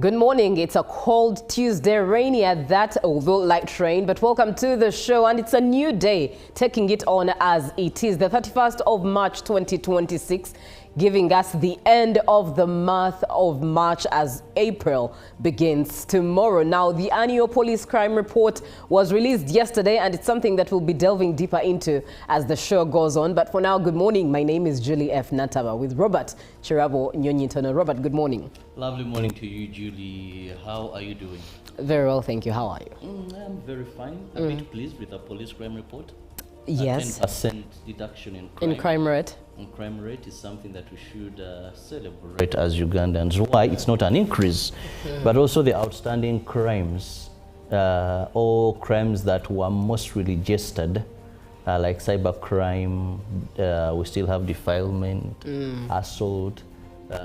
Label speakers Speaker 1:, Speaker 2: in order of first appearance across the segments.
Speaker 1: Good morning. It's a cold Tuesday, rainy at that, although light rain. But welcome to the show, and it's a new day, taking it on as it is, the 31st of March 2026, giving us the end of the month of March as April begins tomorrow. Now, the annual police crime report was released yesterday, and it's something that we'll be delving deeper into as the show goes on. But for now, good morning. My name is Julie F. Nataba with Robert Chirabo Nyonyitono. Robert, good morning.
Speaker 2: Lovely morning to you, Julie. How are you doing?
Speaker 1: Very well, thank you. How are you?
Speaker 2: I'm very fine. A bit pleased with the police crime report.
Speaker 1: Yes.
Speaker 2: 10% deduction in crime.
Speaker 1: In crime rate?
Speaker 2: And crime rate is something that we should celebrate as Ugandans. Why? It's not an increase, but also the outstanding crimes, all crimes that were mostly registered, like cybercrime, we still have defilement, assault.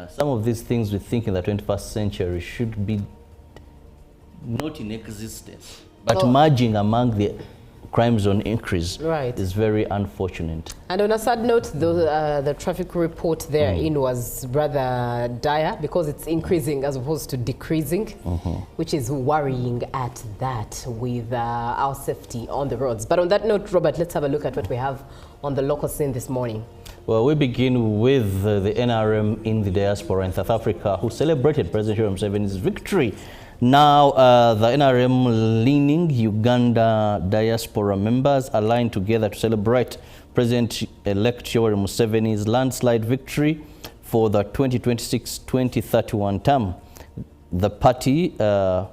Speaker 2: Some of these things we think in the 21st century should be not in existence, but merging among the crimes on increase is very unfortunate. And on a sad note, the traffic report therein was rather dire because it's increasing as opposed to decreasing, which is worrying at that with our safety on the roads. But on that note, Robert, let's have a look at what we have on the local scene this morning. Well, we begin with the NRM in the diaspora in South Africa, who celebrated President Museveni's victory. Now, the NRM leaning Uganda diaspora members aligned together to celebrate President-elect Yoweri Museveni's landslide victory for the 2026-2031 term. The party the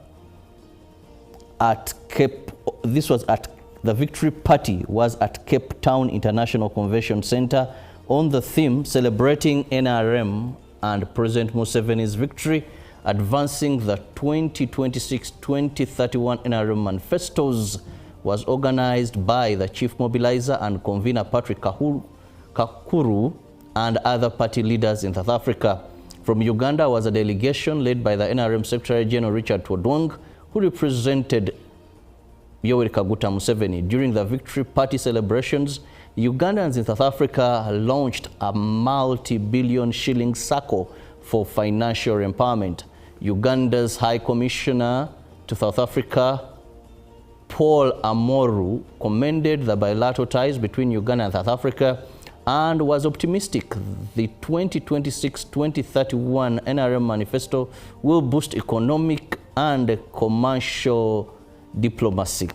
Speaker 2: victory party was at Cape Town International Convention Center on the theme celebrating NRM and President Museveni's victory, advancing the 2026-2031 NRM manifestos, was organized by the chief mobilizer and convener Patrick Kakuru and other party leaders in South Africa. From Uganda was a delegation led by the NRM Secretary General Richard Todwong, who represented Yoweri Kaguta Museveni. During the victory party celebrations, Ugandans in South Africa launched a multi-billion shilling circle for financial empowerment. Uganda's High Commissioner to South Africa, Paul Amoru, commended the bilateral ties between Uganda and South Africa and was optimistic the 2026-2031 NRM manifesto will boost economic and commercial diplomacy.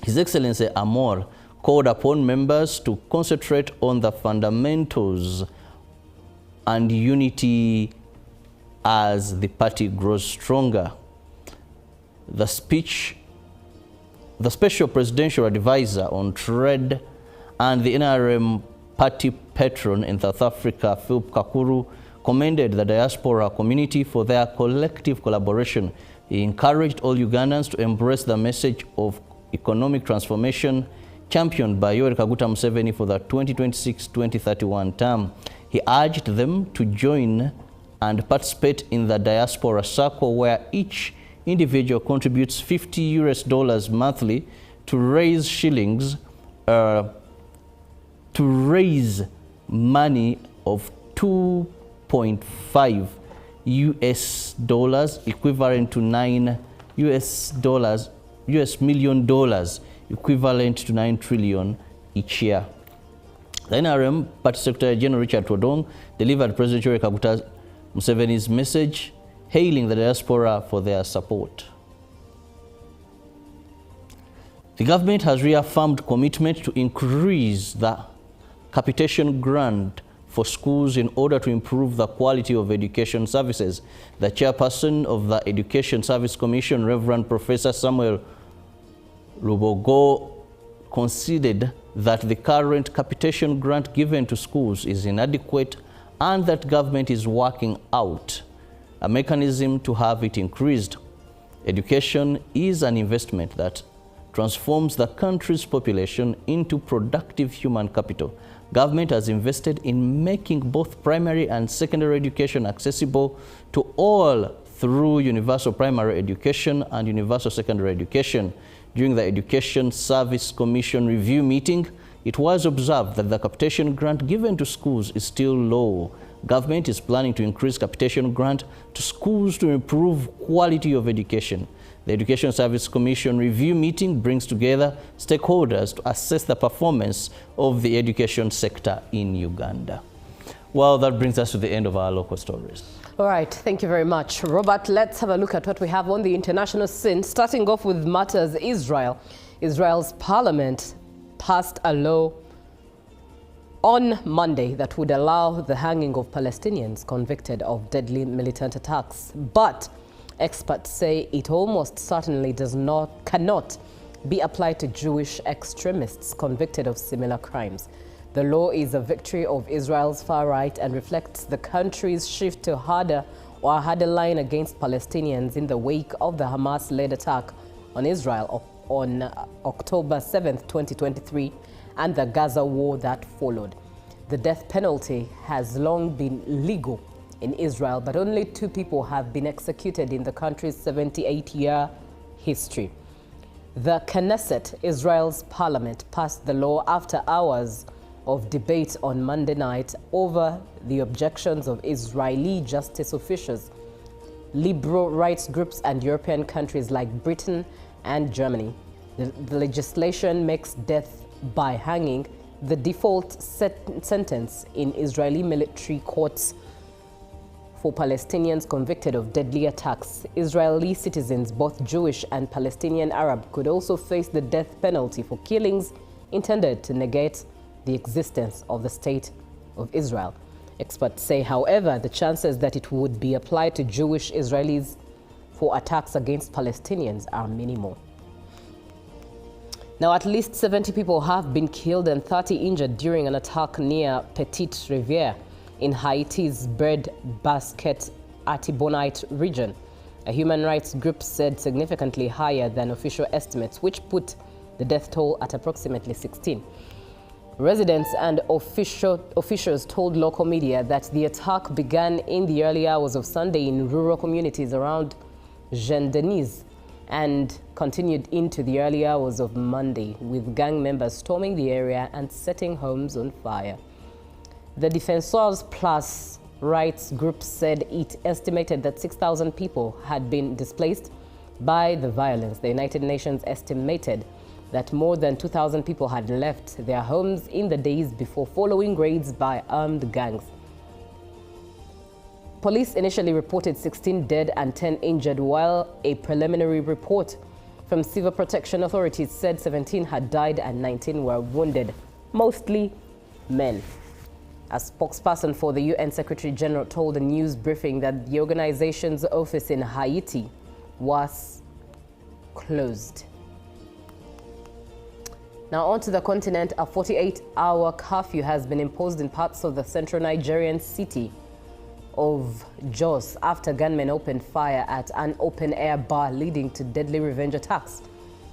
Speaker 2: His Excellency Amor called upon members to concentrate on the fundamentals and unity as the party grows stronger. The Special Presidential Advisor on Trade and the NRM party patron in South Africa, Philip Kakuru, commended the diaspora community for their collective collaboration. He encouraged all Ugandans to embrace the message of economic transformation championed by Yoweri Kaguta Museveni for the 2026-2031 term. He urged them to join and participate in the diaspora circle, where each individual contributes $50 monthly to raise money of $2.5 equivalent to $9 million, equivalent to 9 trillion each year. The NRM Party Secretary General Richard Todwong delivered President Yoweri Kaguta Museveni's message, hailing the diaspora for their support. The government has reaffirmed commitment to increase the capitation grant for schools in order to improve the quality of education services. The chairperson of the Education Service Commission, Reverend Professor Samuel Lubogo, considered that the current capitation grant given to schools is inadequate and that government is working out a mechanism to have it increased. Education is an investment that transforms the country's population into productive human capital. Government has invested in making both primary and secondary education accessible to all through universal primary education and universal secondary education. During the Education Service Commission review meeting, it was observed that the capitation grant given to schools is still low Government is planning to increase capitation grant to schools to improve quality of education. The Education Service Commission review meeting brings together stakeholders to assess the performance of the education sector in Uganda. Well, that brings us to the end of our local stories.
Speaker 1: All right, thank you very much, Robert. Let's have a look at what we have on the international scene, starting off with matters Israel. Israel's parliament passed a law on Monday that would allow the hanging of Palestinians convicted of deadly militant attacks. But experts say it almost certainly cannot be applied to Jewish extremists convicted of similar crimes. The law is a victory of Israel's far right and reflects the country's shift to a harder line against Palestinians in the wake of the Hamas-led attack on Israel on October 7, 2023, and the Gaza war that followed. The death penalty has long been legal in Israel, but only 2 people have been executed in the country's 78-year history. The Knesset, Israel's parliament, passed the law after hours of debate on Monday night over the objections of Israeli justice officials, liberal rights groups, and European countries like Britain and Germany. The legislation makes death by hanging the default sentence in Israeli military courts for Palestinians convicted of deadly attacks. Israeli citizens, both Jewish and Palestinian Arab, could also face the death penalty for killings intended to negate the existence of the State of Israel. Experts say, however, the chances that it would be applied to Jewish Israelis for attacks against Palestinians are minimal. Now, at least 70 people have been killed and 30 injured during an attack near Petite Riviere in Haiti's breadbasket Artibonite region. A human rights group said significantly higher than official estimates, which put the death toll at approximately 16. Residents and officials told local media that the attack began in the early hours of Sunday in rural communities around Jean-Denis and continued into the early hours of Monday, with gang members storming the area and setting homes on fire. The Defensors Plus rights group said it estimated that 6,000 people had been displaced by the violence. The United Nations estimated that more than 2,000 people had left their homes in the days before following raids by armed gangs. Police initially reported 16 dead and 10 injured, while a preliminary report from civil protection authorities said 17 had died and 19 were wounded, mostly men. A spokesperson for the UN Secretary General told a news briefing that the organization's office in Haiti was closed. Now on to the continent. A 48-hour curfew has been imposed in parts of the central Nigerian city of Jos after gunmen opened fire at an open-air bar, leading to deadly revenge attacks.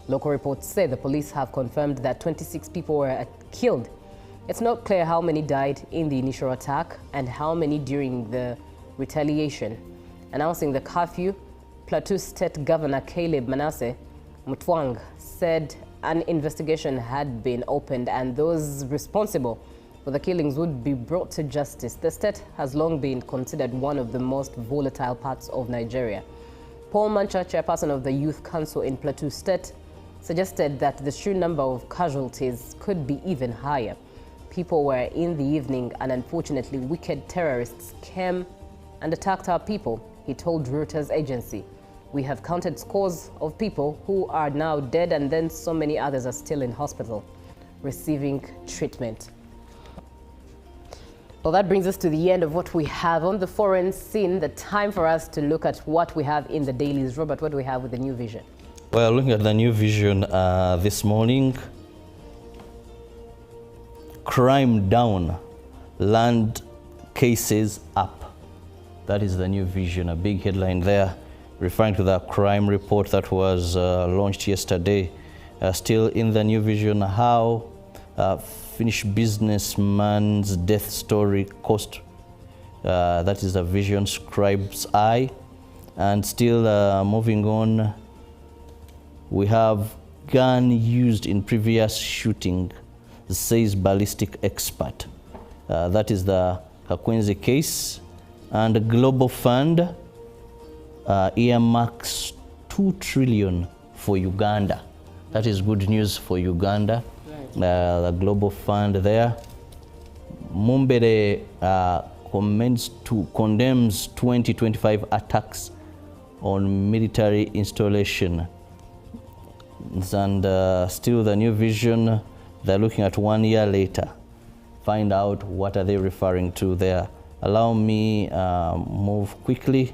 Speaker 1: Local reports say the police have confirmed that 26 people were killed. It's not clear how many died in the initial attack and how many during the retaliation. Announcing the curfew, Plateau State Governor Caleb Manasseh Mutwang said an investigation had been opened and those responsible for the killings would be brought to justice. The state has long been considered one of the most volatile parts of Nigeria. Paul Mancha, chairperson of the Youth Council in Plateau State, suggested that the sheer number of casualties could be even higher. People were in the evening and unfortunately wicked terrorists came and attacked our people, he told Reuters agency. We have counted scores of people who are now dead and then so many others are still in hospital receiving treatment. Well, that brings us to the end of what we have on the foreign scene. The time for us to look at what we have in the dailies. Robert, what do we have with the New Vision?
Speaker 2: Well, looking at the New Vision this morning, crime down, land cases up. That is the New Vision, a big headline there, referring to the crime report that was launched yesterday. Still in the New Vision, how Finnish businessman's death story cost. That is the Vision scribe's eye. And still moving on, we have gun used in previous shooting, says ballistic expert. That is the Kakwenzi case, and the Global Fund earmarks 2 trillion for Uganda. That is good news for Uganda. Right. The Global Fund there. Mumbere condemns 2025 attacks on military installation. And still the New Vision, they're looking at 1 year later. Find out what are they referring to there. Allow me move quickly.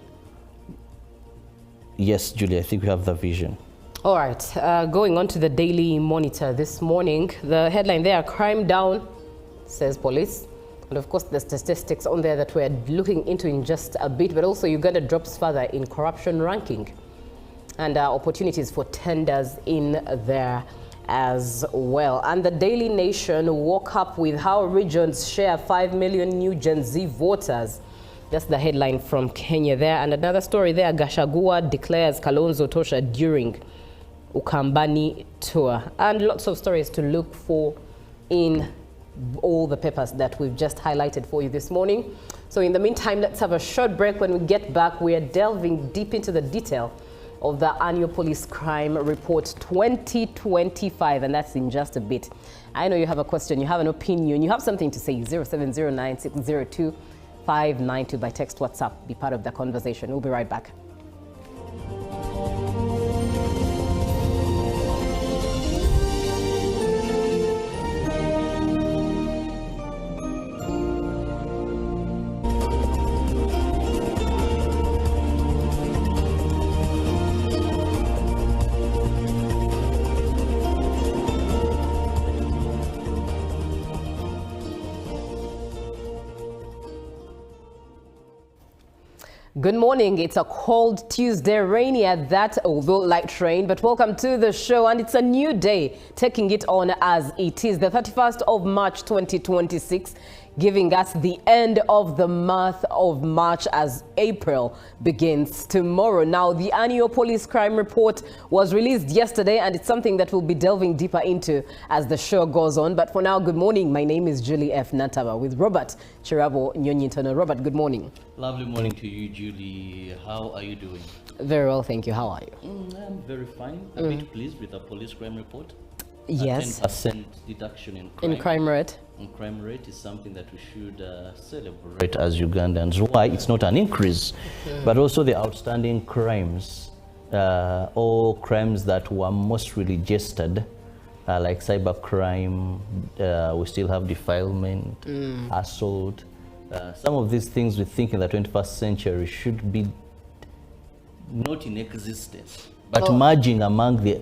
Speaker 2: Yes, Julie, I think we have the Vision.
Speaker 1: All right, going on to the Daily Monitor this morning. The headline there, crime down, says police. And of course, the statistics on there that we're looking into in just a bit, but also Uganda drops further in corruption ranking. And opportunities for tenders in there as well. And the Daily Nation woke up with how regions share 5 million new Gen Z voters. That's the headline from Kenya there. And another story there, Gachagua declares Kalonzo Tosha during Ukambani tour. And lots of stories to look for in all the papers that we've just highlighted for you this morning. So in the meantime, let's have a short break. When we get back, we are delving deep into the detail of the annual police crime report 2025, and that's in just a bit. I know you have a question, you have an opinion, you have something to say. 0709602592 by text, WhatsApp. Be part of the conversation. We'll be right back. Good morning. It's a cold Tuesday, rainy at that, although light rain, but welcome to the show. And it's a new day, taking it on as it is, the 31st of March 2026, giving us the end of the month of March as April begins tomorrow. Now, the annual police crime report was released yesterday, and it's something that we'll be delving deeper into as the show goes on. But for now, good morning. My name is Julie F. Nataba with Robert Chirabo Nyonyintana. Robert, good morning.
Speaker 2: Lovely morning to you, Julie. How are you doing?
Speaker 1: Very well, thank you. How are you?
Speaker 2: I'm very fine. A bit pleased with the police crime report.
Speaker 1: Yes.
Speaker 2: 10% deduction in crime.
Speaker 1: In crime rate.
Speaker 2: And crime rate is something that we should celebrate as Ugandans. Why? It's not an increase, but also the outstanding crimes, all crimes that were most registered, like cybercrime, we still have defilement, assault. Some of these things we think in the 21st century should be not in existence, but merging among the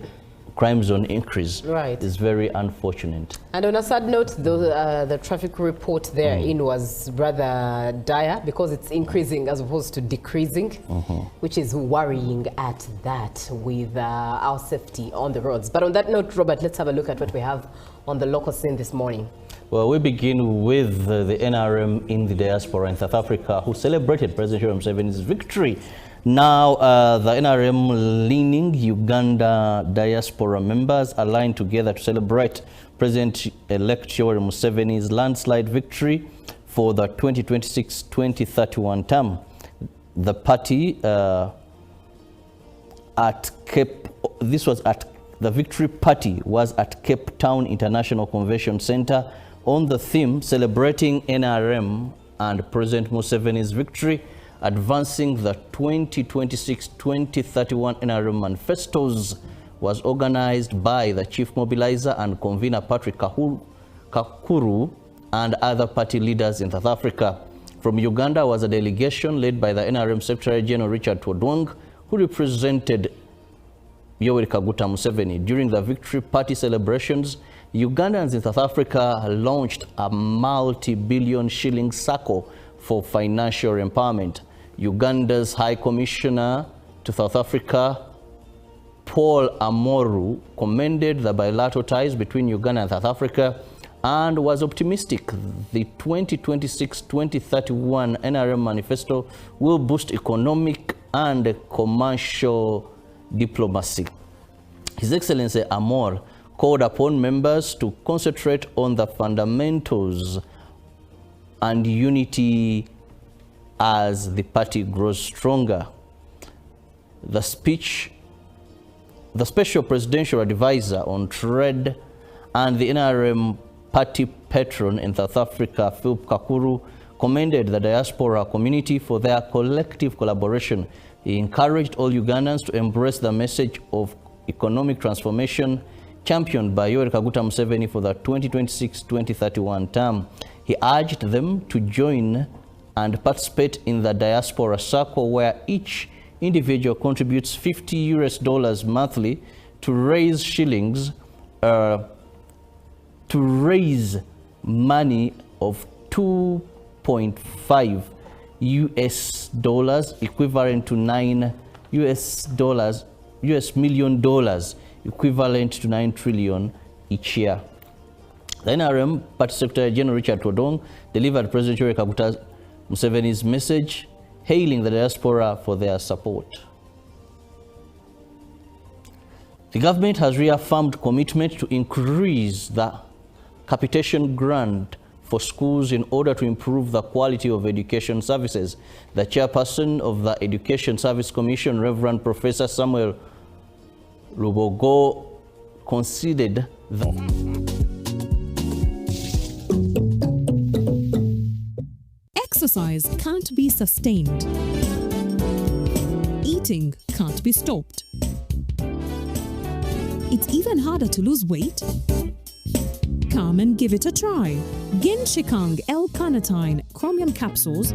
Speaker 2: crimes on increase is very unfortunate. And on a sad note, the traffic report therein was rather dire because it's increasing as opposed to decreasing, which is worrying at that with our safety on the roads. But on that note, Robert, let's have a look at what we have on the local scene this morning. Well, we begin with the NRM in the diaspora in South Africa, who celebrated President Yoweri Museveni's victory. Now, the NRM leaning Uganda diaspora members aligned together to celebrate President-elect Yoweri Museveni's landslide victory for the 2026-2031 term. The party the victory party was at Cape Town International Convention Center on the theme celebrating NRM and President Museveni's victory, advancing the 2026-2031 NRM manifestos, was organized by the chief mobilizer and convener Patrick Kakuru and other party leaders in South Africa. From Uganda was a delegation led by the NRM Secretary General Richard Todwong, who represented Yoweri Kaguta Museveni. During the victory party celebrations, Ugandans in South Africa launched a multi-billion shilling circle for financial empowerment. Uganda's High Commissioner to South Africa, Paul Amoru, commended the bilateral ties between Uganda and South Africa and was optimistic the 2026-2031 NRM manifesto will boost economic and commercial diplomacy. His Excellency Amor called upon members to concentrate on the fundamentals and unity as the party grows stronger. The Special Presidential Advisor on Trade and the NRM party patron in South Africa, Philip Kakuru, commended the diaspora community for their collective collaboration. He encouraged all Ugandans to embrace the message of economic transformation championed by Yoweri Kaguta Museveni for the 2026-2031 term. He urged them to join and participate in the diaspora circle, where each individual contributes $50 monthly to raise money of $2.5 equivalent to $9 million, equivalent to 9 trillion each year. The NRM Party Secretary General Richard Todong delivered President Yoweri Kaguta Museveni's message, hailing the diaspora for their support. The government has reaffirmed commitment to increase the capitation grant for schools in order to improve the quality of education services. The chairperson of the Education Service Commission, Reverend Professor Samuel Lubogo, considered that
Speaker 3: exercise can't be sustained. Eating can't be stopped. It's even harder to lose weight. Come and give it a try. Ginshikang L-carnitine chromium capsules,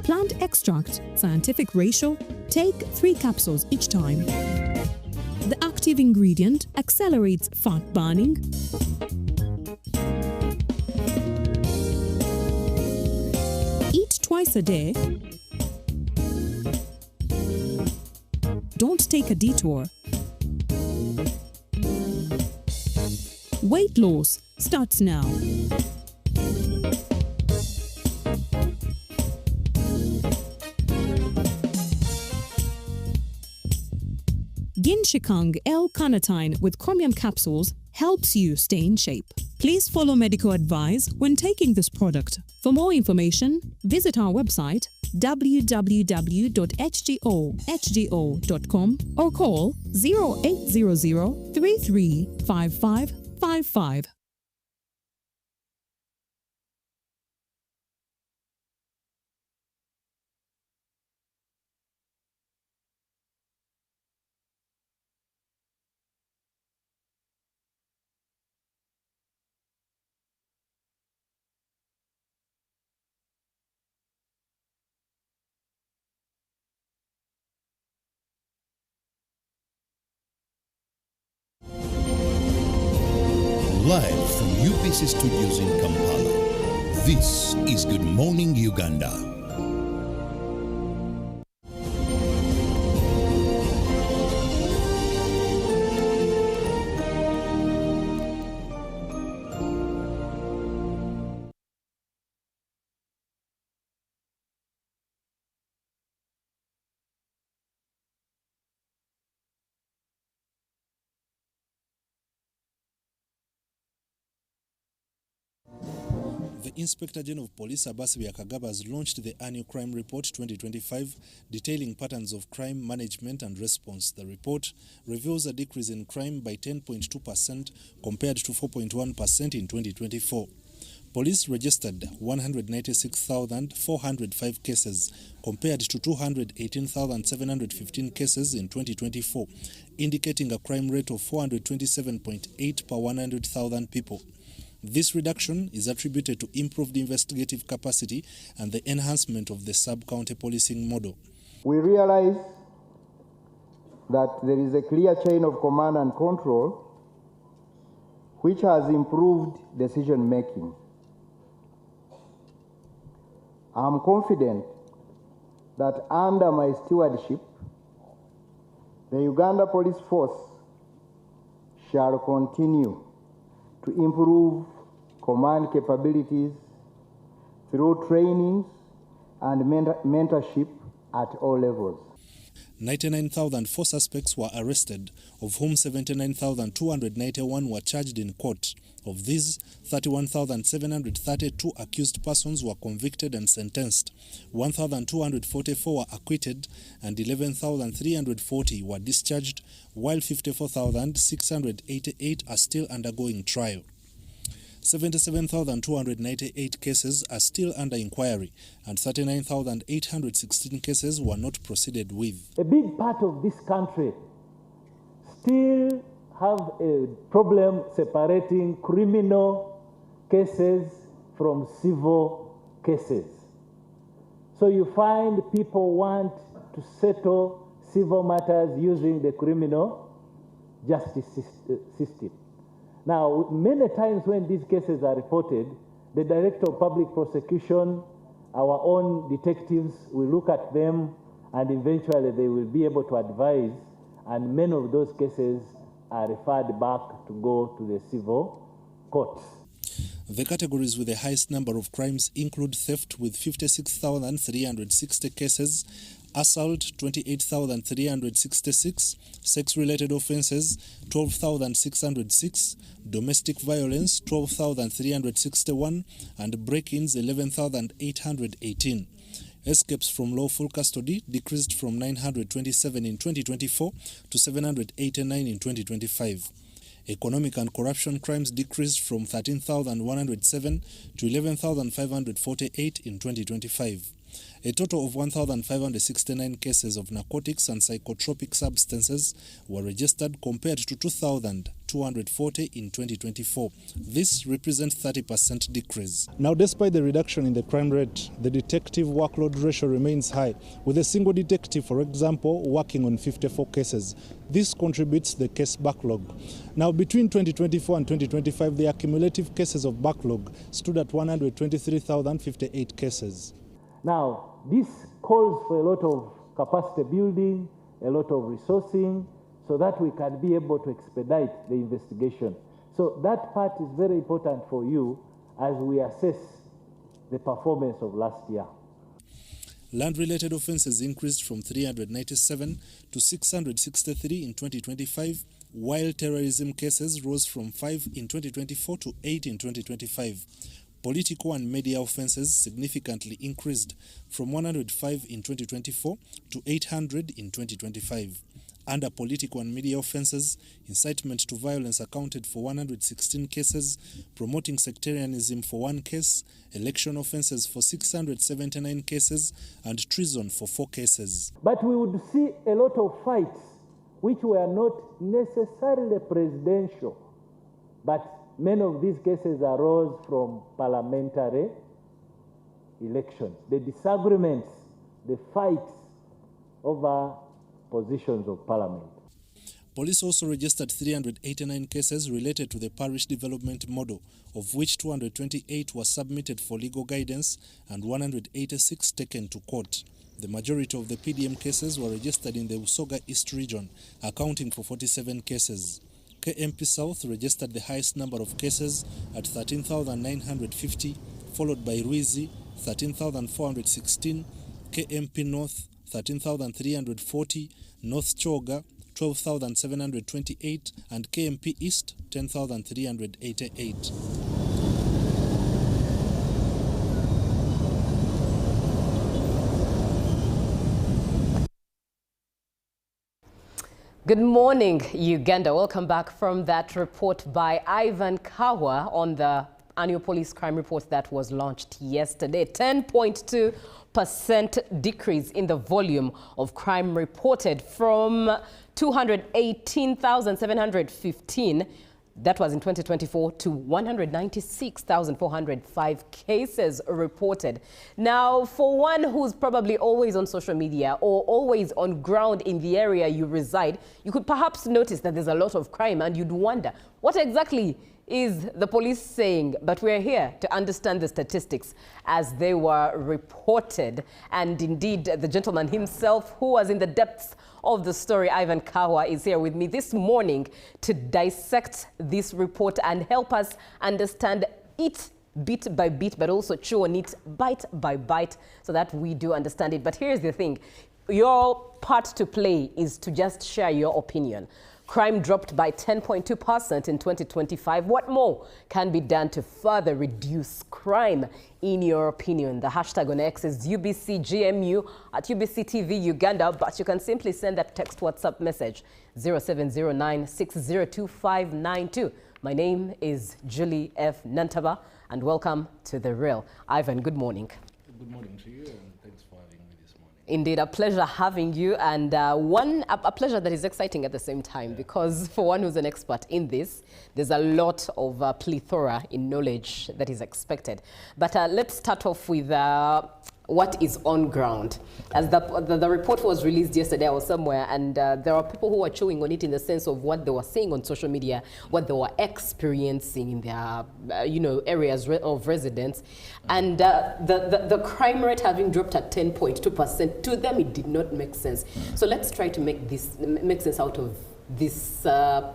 Speaker 3: plant extract, scientific ratio, take 3 capsules each time. The active ingredient accelerates fat burning, eat twice a day, don't take a detour. Weight loss starts now. Ginshikang L-carnitine with chromium capsules helps you stay in shape. Please follow medical advice when taking this product. For more information, visit our website www.hgo.com or call 0800 335555.
Speaker 4: Live from UPC Studios in Kampala, this is Good Morning Uganda. The Inspector General of Police, Abbas Byakagaba, has launched the Annual Crime Report 2025, detailing patterns of crime management and response. The report reveals a decrease in crime by 10.2% compared to 4.1% in 2024. Police registered 196,405 cases compared to 218,715 cases in 2024, indicating a crime rate of 427.8 per 100,000 people. This reduction is attributed to improved investigative capacity and the enhancement of the sub-county policing model.
Speaker 5: We realize that there is a clear chain of command and control which has improved decision making. I am confident that under my stewardship, the Uganda Police Force shall continue to improve command capabilities through trainings and mentorship at all levels.
Speaker 4: 99,004 suspects were arrested, of whom 79,291 were charged in court. Of these, 31,732 accused persons were convicted and sentenced, 1,244 were acquitted, and 11,340 were discharged, while 54,688 are still undergoing trial. 77,298 cases are still under inquiry, and 39,816 cases were not proceeded with.
Speaker 6: A big part of this country still have a problem separating criminal cases from civil cases. So you find people want to settle civil matters using the criminal justice system. Now, many times when these cases are reported, the Director of Public Prosecution, our own detectives will look at them, and eventually they will be able to advise, and many of those cases are referred back to go to the civil courts.
Speaker 4: The categories with the highest number of crimes include theft with 56,360 cases, assault 28,366, sex-related offences 12,606, domestic violence 12,361, and break-ins 11,818. Escapes from lawful custody decreased from 927 in 2024 to 789 in 2025. Economic and corruption crimes decreased from 13,107 to 11,548 in 2025. A total of 1,569 cases of narcotics and psychotropic substances were registered compared to 2,240 in 2024. This represents 30% decrease.
Speaker 7: Now, despite the reduction in the crime rate, the detective workload ratio remains high, with a single detective, for example, working on 54 cases. This contributes to the case backlog. Now, between 2024 and 2025, the accumulative cases of backlog stood at 123,058 cases.
Speaker 6: Now, this calls for a lot of capacity building, a lot of resourcing, so that we can be able to expedite the investigation. So that part is very important for you as we assess the performance of last year.
Speaker 4: Land-related offences increased from 397 to 663 in 2025, while terrorism cases rose from 5 in 2024 to 8 in 2025. Political and media offences significantly increased from 105 in 2024 to 800 in 2025. Under political and media offences, incitement to violence accounted for 116 cases, promoting sectarianism for 1 case, election offences for 679 cases, and treason for 4 cases.
Speaker 6: But we would see a lot of fights which were not necessarily presidential, but many of these cases arose from parliamentary elections. The disagreements, the fights over positions of parliament.
Speaker 4: Police also registered 389 cases related to the parish development model, of which 228 were submitted for legal guidance and 186 taken to court. The majority of the PDM cases were registered in the Usoga East region, accounting for 47 cases. KMP South registered the highest number of cases at 13,950, followed by Ruizi, 13,416, KMP North, 13,340, North Choga, 12,728, and KMP East, 10,388.
Speaker 1: Good morning, Uganda. Welcome back from that report by Ivan Kawa on the annual police crime report that was launched yesterday. 10.2% decrease in the volume of crime reported from 218,715. That was in 2024 to 196,405 cases reported. Now, for one who's probably always on social media or always on ground in the area you reside, you could perhaps notice that there's a lot of crime and you'd wonder, what exactly is the police saying? But we're here to understand the statistics as they were reported. And indeed, the gentleman himself who was in the depths of the story, Ivan Kawa, is here with me this morning to dissect this report and help us understand it bit by bit, but also chew on it bite by bite so that we do understand it. But here's the thing. your part to play is to just share your opinion. Crime dropped by 10.2% in 2025. What more can be done to further reduce crime, in your opinion? The hashtag on X is UBCGMU at UBCTV Uganda, but you can simply send that text WhatsApp message 0709602592. My name is Julie F. Nantaba, and welcome to The Real. Ivan, good morning.
Speaker 7: Good morning to you, and thanks for having me this morning.
Speaker 1: Indeed, a pleasure having you, and a pleasure that is exciting at the same time, because for one who's an expert in this, there's a lot of plethora in knowledge that is expected. But let's start off with what is on ground. As the report was released yesterday, I was somewhere, and there are people who are chewing on it in the sense of what they were saying on social media, what they were experiencing in their areas of residence, and the crime rate having dropped at 10.2%. To them, it did not make sense. So let's try to make sense out of this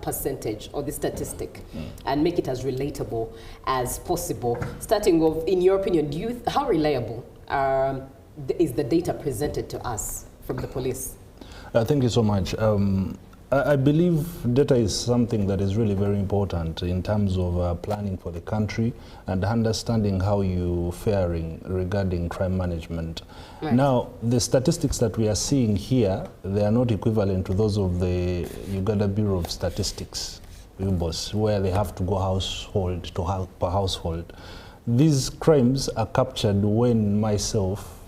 Speaker 1: percentage or this statistic and make it as relatable as possible. Starting off, in your opinion, how reliable is the data presented to us from the police?
Speaker 7: Thank you so much. I believe data is something that is really very important in terms of planning for the country and understanding how you're faring regarding crime management. Right. Now, the statistics that we are seeing here, they are not equivalent to those of the Uganda Bureau of Statistics, UBOS, where they have to go household to per household. These crimes are captured when myself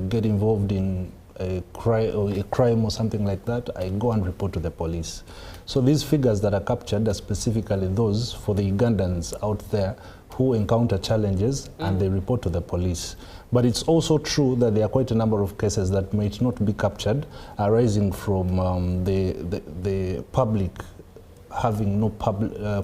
Speaker 7: get involved in a crime or something like that. I go and report to the police. So these figures that are captured are specifically those for the Ugandans out there who encounter challenges and they report to the police. But it's also true that there are quite a number of cases that might not be captured, arising from the public having no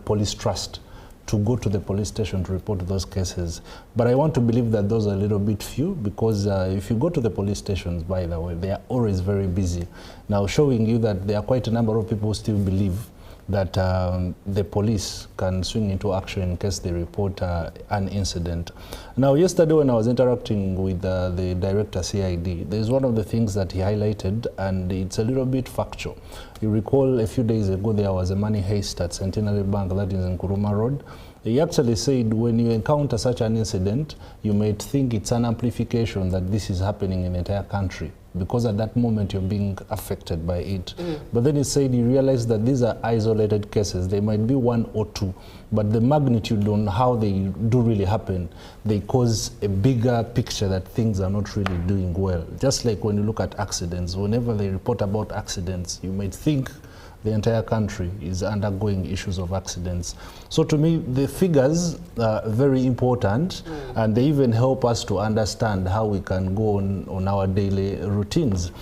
Speaker 7: police trust to go to the police station to report those cases. But I want to believe that those are a little bit few, because if you go to the police stations, by the way, they are always very busy. Now, showing you that there are quite a number of people who still believe that the police can swing into action in case they report an incident. Now, yesterday when I was interacting with the director CID, there's one of the things that he highlighted, and it's a little bit factual. You recall a few days ago there was a money heist at Centenary Bank, that is in Kuruma Road. He actually said when you encounter such an incident, you might think it's an amplification that this is happening in the entire country, because at that moment you're being affected by it. But then he said he realized that these are isolated cases. They might be one or two, but the magnitude on how they do really happen, they cause a bigger picture that things are not really doing well. Just like when you look at accidents, whenever they report about accidents, you might think the entire country is undergoing issues of accidents. So to me, the figures are very important, and they even help us to understand how we can go on our daily routines.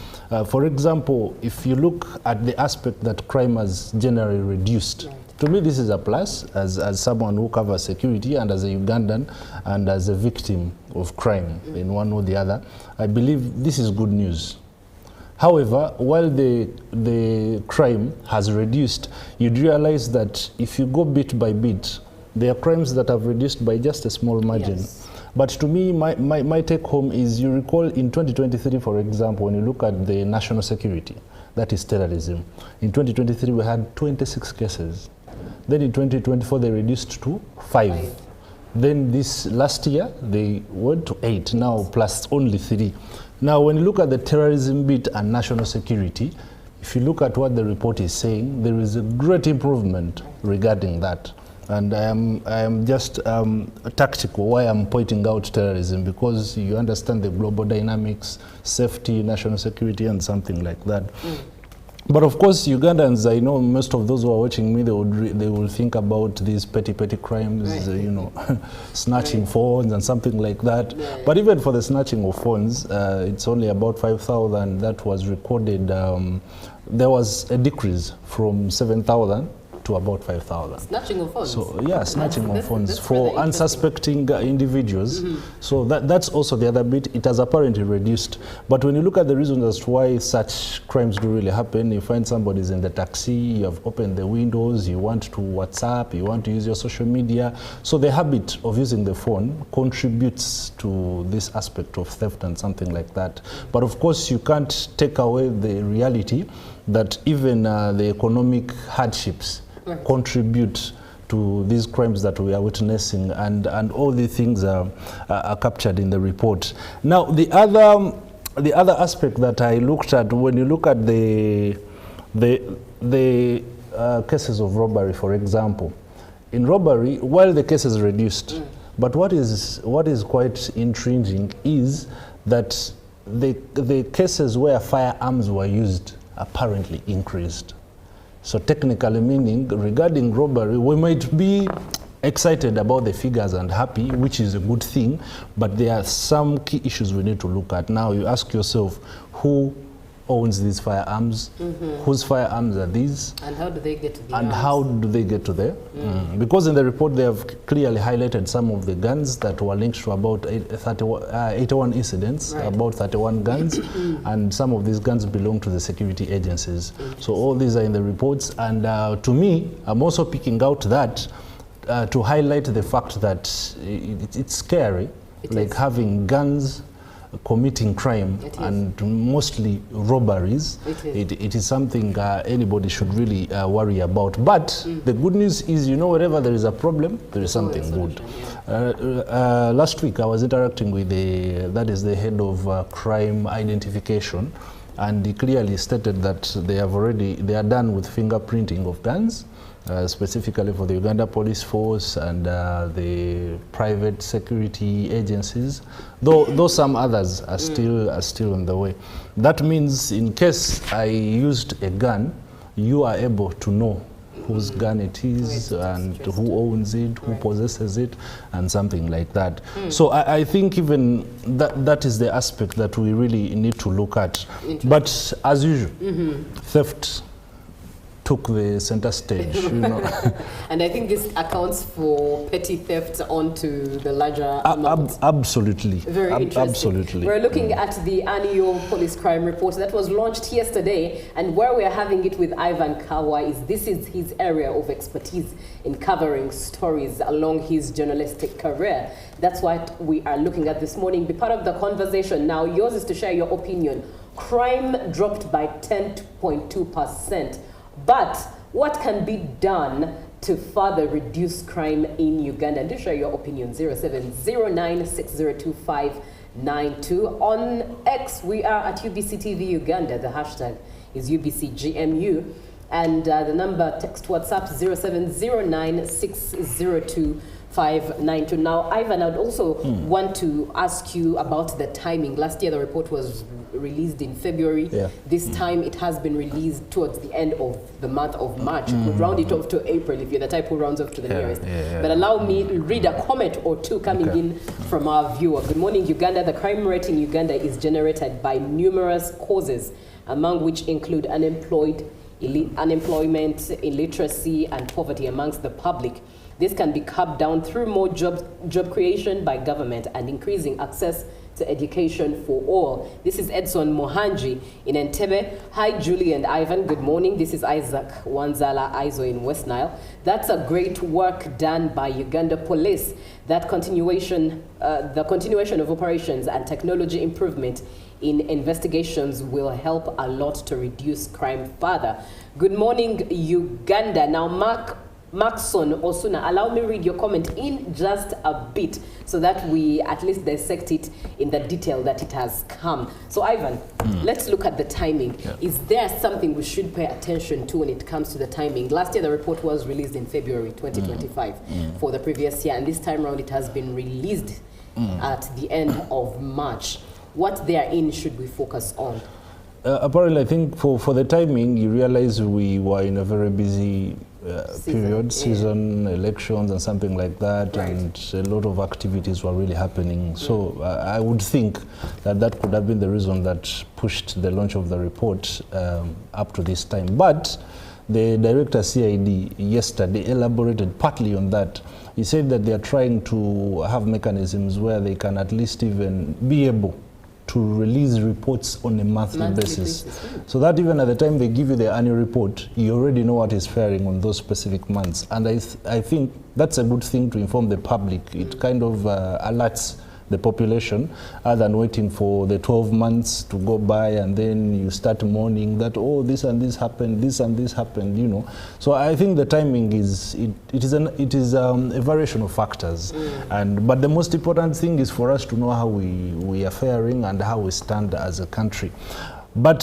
Speaker 7: For example, if you look at the aspect that crime has generally reduced, to me this is a plus as someone who covers security and as a Ugandan and as a victim of crime in one or the other. I believe this is good news. However, while the crime has reduced, you'd realize that if you go bit by bit, there are crimes that have reduced by just a small margin. Yes. But to me, my take home is, you recall in 2023, for example, when you look at the national security, that is terrorism. In 2023, we had 26 cases. Then in 2024, they reduced to 5. Then this last year, they went to 8, now plus only 3. Now, when you look at the terrorism bit and national security, if you look at what the report is saying, there is a great improvement regarding that. And I am just tactical why I'm pointing out terrorism, because you understand the global dynamics, safety, national security, and something like that. But of course, Ugandans, I know most of those who are watching me, they will think about these petty crimes, snatching phones and something like that. But even for the snatching of phones, it's only about 5,000 that was recorded. There was a decrease from 7,000 to about 5,000.
Speaker 1: Snatching of phones.
Speaker 7: So yeah, snatching of phones
Speaker 1: that's
Speaker 7: for unsuspecting individuals. So that's also the other bit. It has apparently reduced. But when you look at the reasons as to why such crimes do really happen, you find somebody's in the taxi, you have opened the windows, you want to WhatsApp, you want to use your social media. So the habit of using the phone contributes to this aspect of theft and something like that. But of course, you can't take away the reality that even the economic hardships contribute to these crimes that we are witnessing, and all these things are captured in the report. Now, the other aspect that I looked at, when you look at the cases of robbery, for example, in robbery, while the cases reduced, but what is quite intriguing is that the cases where firearms were used apparently increased. So technically, meaning regarding robbery, we might be excited about the figures and happy, which is a good thing, but there are some key issues we need to look at. Now you ask yourself, who owns these firearms? Whose firearms are these?
Speaker 1: And how do they get to the
Speaker 7: And
Speaker 1: arms?
Speaker 7: how do they get to there? Because in the report they have clearly highlighted some of the guns that were linked to about 81 incidents, about 31 guns, and some of these guns belong to the security agencies. So all these are in the reports, and to me, I'm also picking out that to highlight the fact that it's scary, like having guns committing crime and mostly robberies. It is something anybody should really worry about. But the good news is, wherever there is a problem, there is something good. Last week I was interacting with the head of crime identification, and he clearly stated that they are done with fingerprinting of guns. Specifically for the Uganda Police Force and the private security agencies, though some others are still on the way. That means in case I used a gun, you are able to know whose gun it is and who owns it, who possesses it, and something like that. So I think even that is the aspect that we really need to look at. But as usual, theft took the center stage,
Speaker 1: And I think this accounts for petty theft onto the larger amount.
Speaker 7: Absolutely.
Speaker 1: Very interesting.
Speaker 7: Absolutely.
Speaker 1: We're looking at the annual police crime report that was launched yesterday, and where we are having it with Ivan Kawa this is his area of expertise in covering stories along his journalistic career. That's what we are looking at this morning. Be part of the conversation. Now, yours is to share your opinion. Crime dropped by 10.2%. But what can be done to further reduce crime in Uganda? And do share your opinion, 0709602592. On X, we are at UBCTV Uganda. The hashtag is UBCGMU. And the number text WhatsApp 0709602592. Now, Ivan, I would also want to ask you about the timing. Last year, the report was released in February. This time, it has been released towards the end of the month of March. Could round it off to April if you're the type who rounds off to the nearest. But allow me to read a comment or two coming in from our viewer. Good morning, Uganda. The crime rate in Uganda is generated by numerous causes, among which include unemployment, illiteracy, and poverty amongst the public. This can be cut down through more job creation by government and increasing access to education for all. This is Edson Mohanji in Entebbe. Hi, Julie and Ivan. Good morning. This is Isaac Wanzala Aizo in West Nile. That's a great work done by Uganda Police. That the continuation of operations and technology improvement in investigations will help a lot to reduce crime further. Good morning, Uganda. Now, Maxon Osuna, allow me read your comment in just a bit so that we at least dissect it in the detail that it has come. So Ivan, let's look at the timing. Is there something we should pay attention to when it comes to the timing? Last year the report was released in February 2025 for the previous year, and this time around it has been released at the end of March. What therein should we focus on?
Speaker 7: Apparently, I think for the timing, you realize we were in a very busy season, elections and something like that, and a lot of activities were really happening. So I would think that could have been the reason that pushed the launch of the report up to this time. But the director CID yesterday elaborated partly on that. He said that they are trying to have mechanisms where they can at least even be able to release reports on a monthly basis. So that even at the time they give you the annual report, you already know what is faring on those specific months. And I think that's a good thing to inform the public. It kind of alerts the population, other than waiting for the 12 months to go by and then you start mourning that, oh, this and this happened, this and this happened, you know. So I think the timing is, it is a variation of factors. But the most important thing is for us to know how we are faring and how we stand as a country. But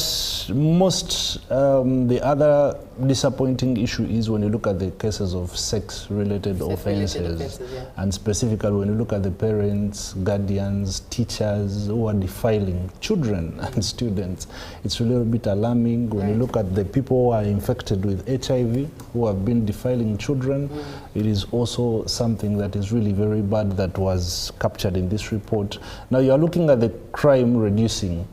Speaker 7: the other disappointing issue is when you look at the cases of sex-related offenses, and specifically when you look at the parents, guardians, teachers who are defiling children and students. It's really a bit alarming when you look at the people who are infected with HIV, who have been defiling children. It is also something that is really very bad that was captured in this report. Now you are looking at the crime reducing,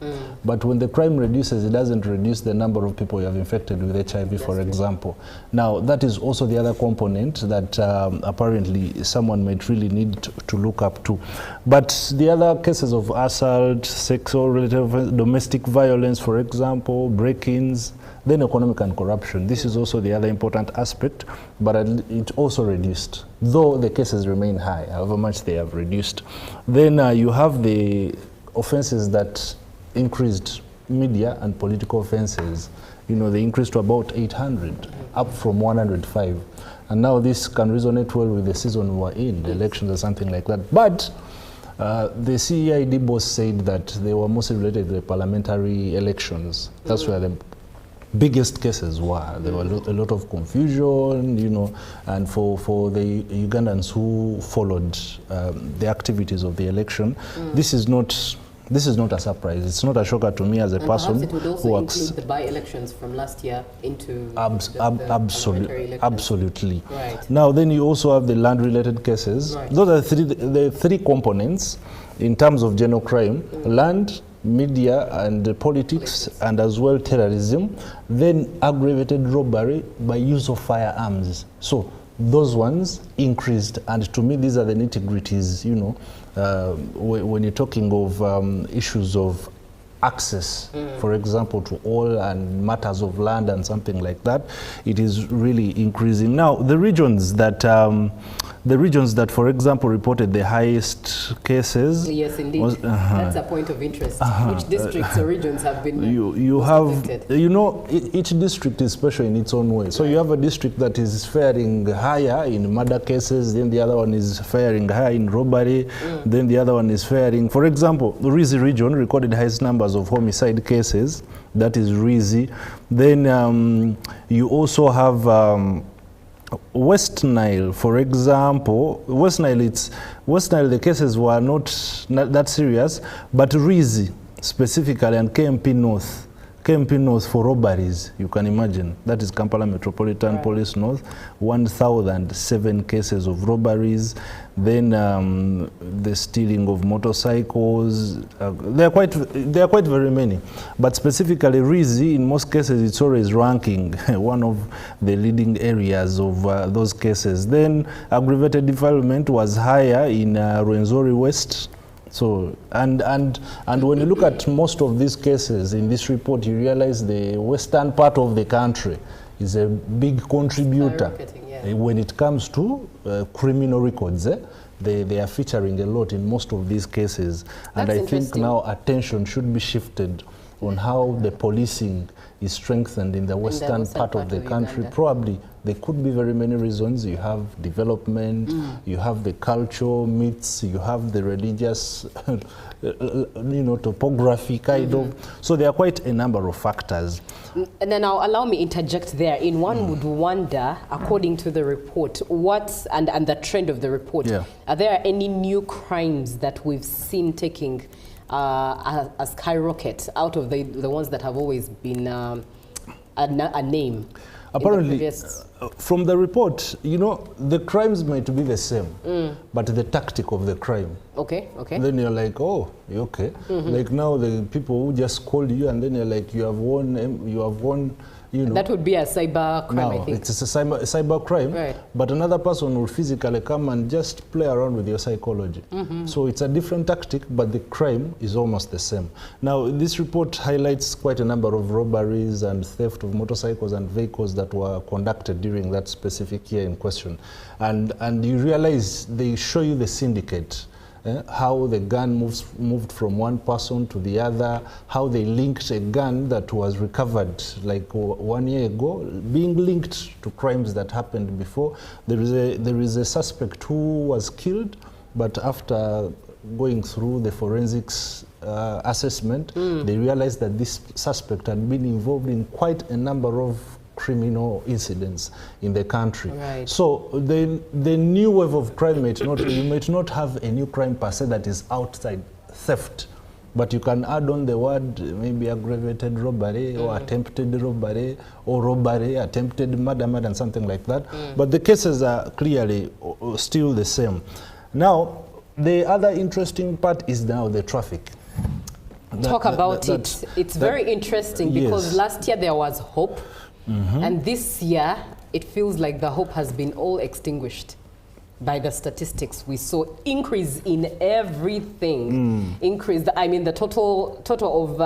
Speaker 7: but when the crime reduces, it doesn't reduce the number of people you have infected with HIV, for example. Now, that is also the other component that apparently someone might really need to look up to. But the other cases of assault, sexual-related domestic violence, for example, break-ins, then economic and corruption. This is also the other important aspect, but it also reduced, though the cases remain high, however much they have reduced. Then you have the offenses that increased, media and political offenses. You know, they increased to about 800, up from 105. And now this can resonate well with the season we're in, the elections or something like that. But the CEID boss said that they were mostly related to the parliamentary elections. That's where the biggest cases were. There were a lot of confusion, you know, and for the Ugandans who followed the activities of the election, this is not a surprise. It's not a shocker to me as a person
Speaker 1: it would also include the by-elections from last year into the
Speaker 7: absolutely.
Speaker 1: Right.
Speaker 7: Now, then you also have the land-related cases.
Speaker 1: Right.
Speaker 7: Those are the three components in terms of general crime: land, media, and politics, and as well terrorism. Then aggravated robbery by use of firearms. So those ones increased, and to me, these are the nitty-gritties, you know. When you're talking of issues of access, for example, to oil and matters of land and something like that, it is really increasing. Now, the regions that, for example, reported the highest cases.
Speaker 1: Yes, indeed. That's a point of interest. Which districts or regions have been affected?
Speaker 7: You know, each district is special in its own way. So you have a district that is faring higher in murder cases, then the other one is faring higher in robbery, then the other one is faring, for example, the Rizi region recorded highest numbers of homicide cases. That is Rizi. Then you also have West Nile, for example. West Nile, the cases were not that serious, but Rizi specifically and KMP North for robberies, you can imagine. That is Kampala Metropolitan Police North, 1,007 cases of robberies. Then the stealing of motorcycles. They are quite very many. But specifically Rizi, in most cases, it's always ranking one of the leading areas of those cases. Then aggravated defilement was higher in Rwenzori West. So, and when you look at most of these cases in this report, you realize the western part of the country is a big contributor when it comes to criminal records. They are featuring a lot in most of these cases. And I think now attention should be shifted on how the policing is strengthened in the western part of the country. Uganda. Probably there could be very many reasons. You have development, you have the cultural myths, you have the religious, topography kind of. So there are quite a number of factors.
Speaker 1: And then now allow me interject there. In one would wonder, according to the report, and the trend of the report, are there any new crimes that we've seen taking a skyrocket out of the ones that have always been a name?
Speaker 7: Apparently, from the report, the crimes might be the same, but the tactic of the crime.
Speaker 1: Okay.
Speaker 7: Then you're like, oh, okay. Like now, the people who just called you, and then you're like, you have won
Speaker 1: That would be a cyber crime, I think.
Speaker 8: It's a cyber crime,
Speaker 1: right.
Speaker 8: But another person will physically come and just play around with your psychology. So it's a different tactic, but the crime is almost the same. Now, this report highlights quite a number of robberies and theft of motorcycles and vehicles that were conducted during that specific year in question. And you realize they show you the syndicate. How the gun moved from one person to the other, how they linked a gun that was recovered like 1 year ago, being linked to crimes that happened before. There is a suspect who was killed, but after going through the forensics assessment, they realized that this suspect had been involved in quite a number of criminal incidents in the country.
Speaker 1: Right.
Speaker 8: So the new wave of crime you might not have a new crime per se that is outside theft, but you can add on the word maybe aggravated robbery or attempted robbery or robbery, attempted murder, and something like that. But the cases are clearly still the same. Now, the other interesting part is now the traffic.
Speaker 1: Talk about it. It's very interesting because last year there was hope. And this year, it feels like the hope has been all extinguished by the statistics. We saw increase in everything. I mean, the total of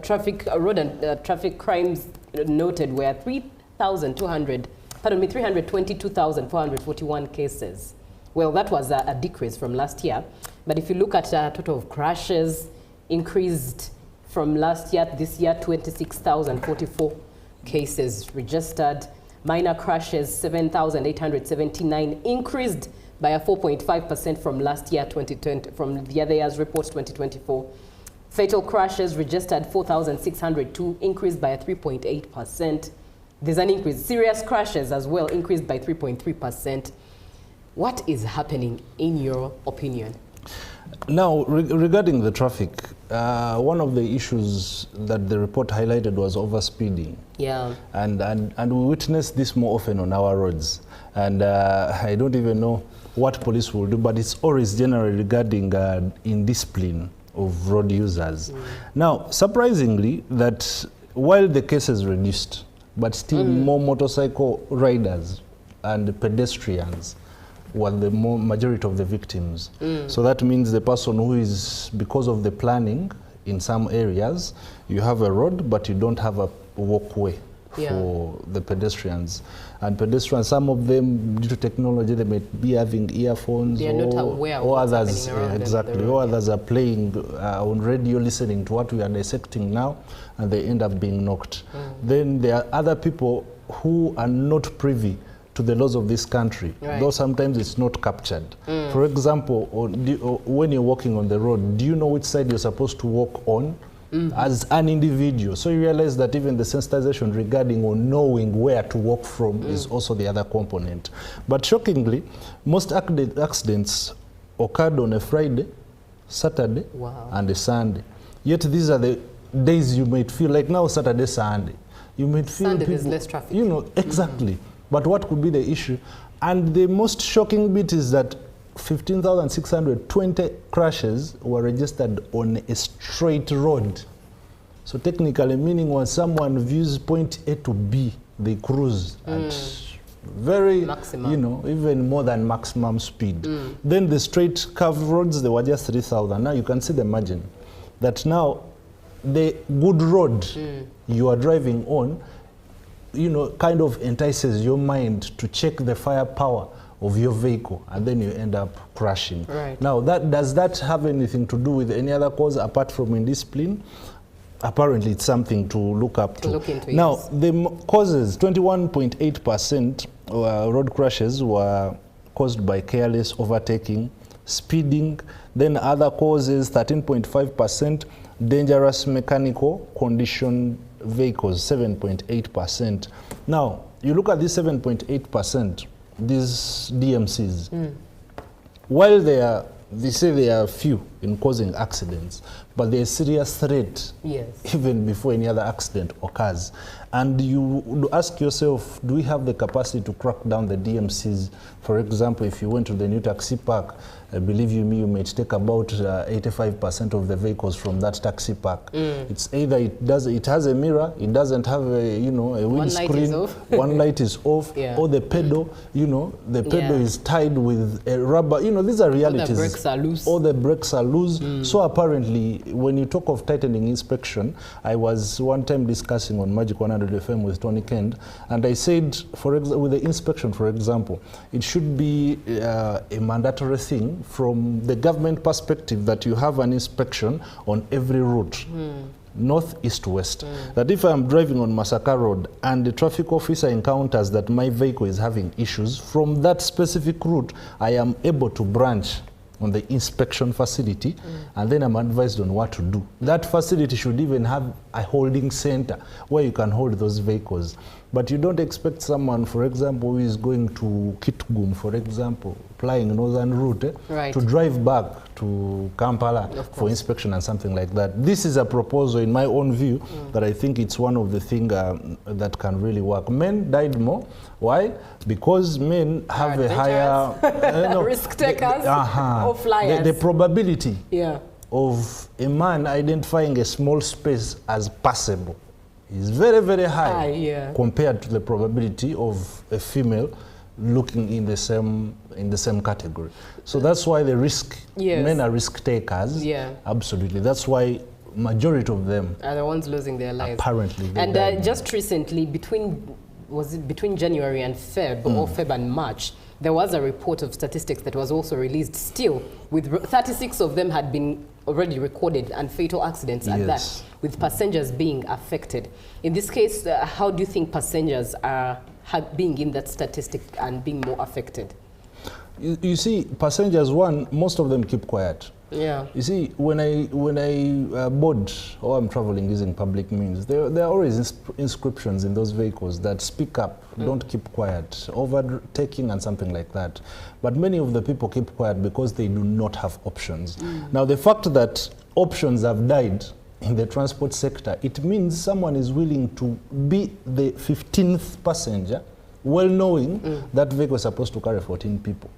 Speaker 1: traffic road and traffic crimes noted were 322,441 cases. Well, that was a decrease from last year. But if you look at total of crashes, increased from last year to this year, 26,044 cases registered. Minor crashes, 7,879, increased by a 4.5% from last year, 2020, from the other year's report, 2024. Fatal crashes registered 4,602, increased by a 3.8%. There's an increase. Serious crashes as well, increased by 3.3%. What is happening in your opinion?
Speaker 8: Now, regarding the traffic, one of the issues that the report highlighted was overspeeding.
Speaker 1: Yeah.
Speaker 8: And we witness this more often on our roads. And I don't even know what police will do, but it's always generally regarding indiscipline of road users. Now, surprisingly, that while the cases reduced, but still more motorcycle riders and pedestrians were the majority of the victims. So that means the person who is, because of the planning in some areas, you have a road, but you don't have a walkway for the pedestrians. And pedestrians, some of them, due to technology, they may be having earphones,
Speaker 1: they are not aware of
Speaker 8: or
Speaker 1: what's
Speaker 8: others,
Speaker 1: happening
Speaker 8: exactly,
Speaker 1: the road,
Speaker 8: or others are playing on radio, listening to what we are dissecting now, and they end up being knocked. Then there are other people who are not privy to the laws of this country, though sometimes it's not captured. For example, when you're walking on the road, do you know which side you're supposed to walk on as an individual? So you realize that even the sensitization regarding or knowing where to walk from is also the other component. But shockingly, most accidents occurred on a Friday, Saturday, and a Sunday. Yet these are the days you might feel like now Saturday, Sunday. You might feel
Speaker 1: Sunday
Speaker 8: people,
Speaker 1: there's less traffic.
Speaker 8: You know, exactly. But what could be the issue? And the most shocking bit is that 15,620 crashes were registered on a straight road. So technically, meaning when someone views point A to B, they cruise at very, maximum. You know, even more than maximum speed. Then the straight curved roads, they were just 3,000. Now you can see the margin. That now, the good road you are driving on, you know, kind of entices your mind to check the firepower of your vehicle, and then you end up crashing. Now, does that have anything to do with any other cause apart from indiscipline? Apparently, it's something to look up to.
Speaker 1: Look into,
Speaker 8: now, the causes, 21.8% road crashes were caused by careless overtaking, speeding. Then other causes, 13.5%, dangerous mechanical condition vehicles, 7.8%. Now, you look at this 7.8%, these DMCs, while they say they are few in causing accidents, but they're a serious threat even before any other accident occurs. And you would ask yourself, do we have the capacity to crack down the DMCs? For example, if you went to the new taxi park, believe you me, you might take about 85% of the vehicles from that taxi park. It's either it has a mirror, it doesn't have a, you know, a windscreen, one light is off, or the pedal, you know, the pedal is tied with a rubber. You know, these are realities.
Speaker 1: Or the brakes are loose.
Speaker 8: Or the brakes are loose. So apparently, when you talk of tightening inspection, I was one time discussing on Magic 100 FM with Tony Kend, and I said, for example, with the inspection, for example, it should be a mandatory thing from the government perspective that you have an inspection on every route. North, east, west. That if I'm driving on Masaka Road and the traffic officer encounters that my vehicle is having issues, from that specific route, I am able to branch on the inspection facility, and then I'm advised on what to do. That facility should even have a holding center where you can hold those vehicles. But you don't expect someone, for example, who is going to Kitgum, for example, flying northern route, to drive back to Kampala for inspection and something like that. This is a proposal, in my own view, that I think it's one of the things that can really work. Men died more. Why? Because men have a higher
Speaker 1: risk takers or flyers.
Speaker 8: The probability of a man identifying a small space as passable is very, very high compared to the probability of a female looking in the same category. So that's why the risk, men are risk takers. Absolutely. That's why majority of them
Speaker 1: are the ones losing their lives.
Speaker 8: Apparently.
Speaker 1: And just recently, between January and Feb, or Feb and March, there was a report of statistics that was also released still, with 36 of them had been already recorded, and fatal accidents at that, with passengers being affected. In this case, how do you think passengers are being in that statistic and being more affected?
Speaker 8: You see, passengers, one, most of them keep quiet. You see, when I board or I'm traveling using public means, there are always inscriptions in those vehicles that speak up, don't keep quiet, overtaking and something like that. But many of the people keep quiet because they do not have options. Now, the fact that options have died in the transport sector, it means someone is willing to be the 15th passenger, well knowing that vehicle is supposed to carry 14 people.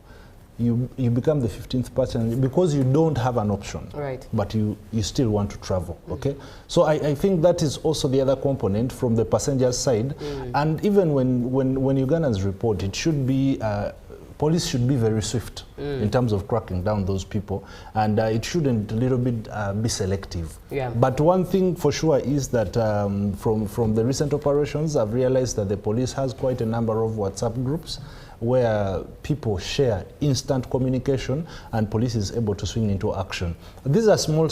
Speaker 8: You become the 15th passenger because you don't have an option, but you still want to travel, okay? So I think that is also the other component from the passenger side. And even when Ugandans report, it should be, police should be very swift in terms of cracking down those people, and it shouldn't a little bit be selective. But one thing for sure is that from the recent operations, I've realized that the police has quite a number of WhatsApp groups where people share instant communication and police is able to swing into action. These are small,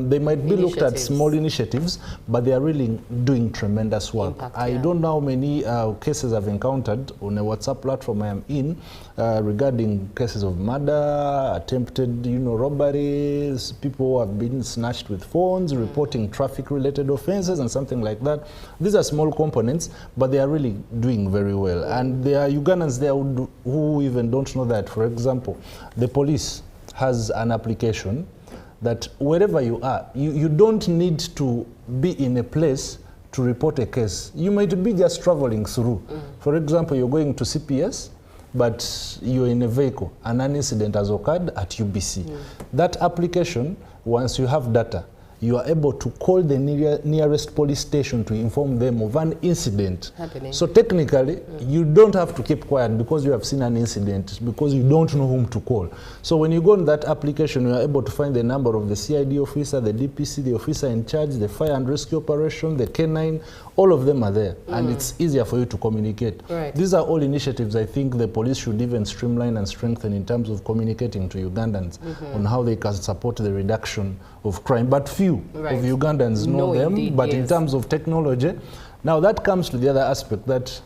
Speaker 8: they might be looked at small initiatives, but they are really doing tremendous work. I don't know how many cases I've encountered on a WhatsApp platform I am in regarding cases of murder, attempted, robberies, people who have been snatched with phones, reporting traffic-related offenses and something like that. These are small components, but they are really doing very well. And there are Ugandans there who even don't know that. For example, the police has an application that wherever you are, you don't need to be in a place to report a case. You might be just traveling through. For example, you're going to CPS, but you're in a vehicle and an incident has occurred at UBC. That application, once you have data, you are able to call the nearest police station to inform them of an incident happening. So technically, you don't have to keep quiet because you have seen an incident, because you don't know whom to call. So when you go on that application, you are able to find the number of the CID officer, the DPC, the officer in charge, the fire and rescue operation, the K9, all of them are there. And it's easier for you to communicate. These are all initiatives I think the police should even streamline and strengthen in terms of communicating to Ugandans on how they can support the reduction of crime. But few of Ugandans know them, indeed, but in terms of technology. Now that comes to the other aspect, that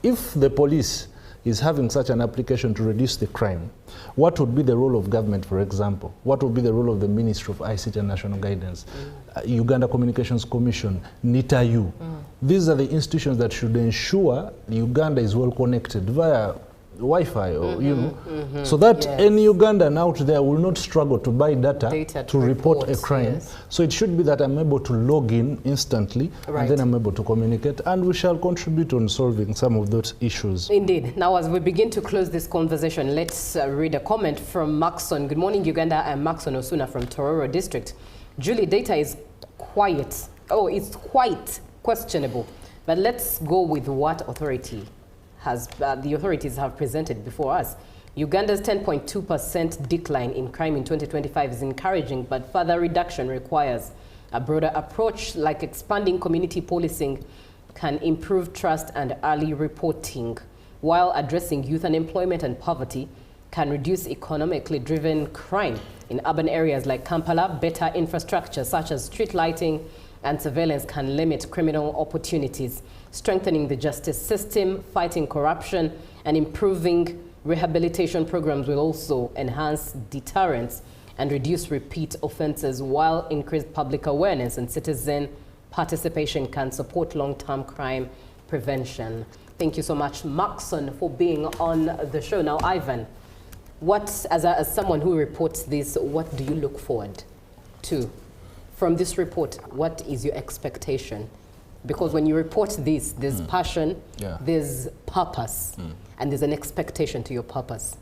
Speaker 8: if the police is having such an application to reduce the crime, what would be the role of government, for example? What would be the role of the Ministry of ICT and National Guidance, Uganda Communications Commission, NITAU? These are the institutions that should ensure Uganda is well connected via Wi-Fi, or you know, so that any Ugandan out there will not struggle to buy data to report a crime. So it should be that I'm able to log in instantly, and then I'm able to communicate, and we shall contribute on solving some of those issues.
Speaker 1: Indeed. Now, as we begin to close this conversation, let's read a comment from Maxon. Good morning, Uganda. I'm Maxon Osuna from Tororo District. Julie, data is quiet. Oh, it's quite questionable. But let's go with what the authorities have presented before us. Uganda's 10.2% decline in crime in 2025 is encouraging, but further reduction requires a broader approach, like expanding community policing can improve trust and early reporting, while addressing youth unemployment and poverty can reduce economically driven crime. In urban areas like Kampala, better infrastructure such as street lighting and surveillance can limit criminal opportunities. Strengthening the justice system, fighting corruption, and improving rehabilitation programs will also enhance deterrence and reduce repeat offenses, while increased public awareness and citizen participation can support long-term crime prevention. Thank you so much, Maxon, for being on the show. Now, Ivan, as someone who reports this, what do you look forward to from this report? What is your expectation? Because when you report this, there's passion, there's purpose, and there's an expectation to your purpose.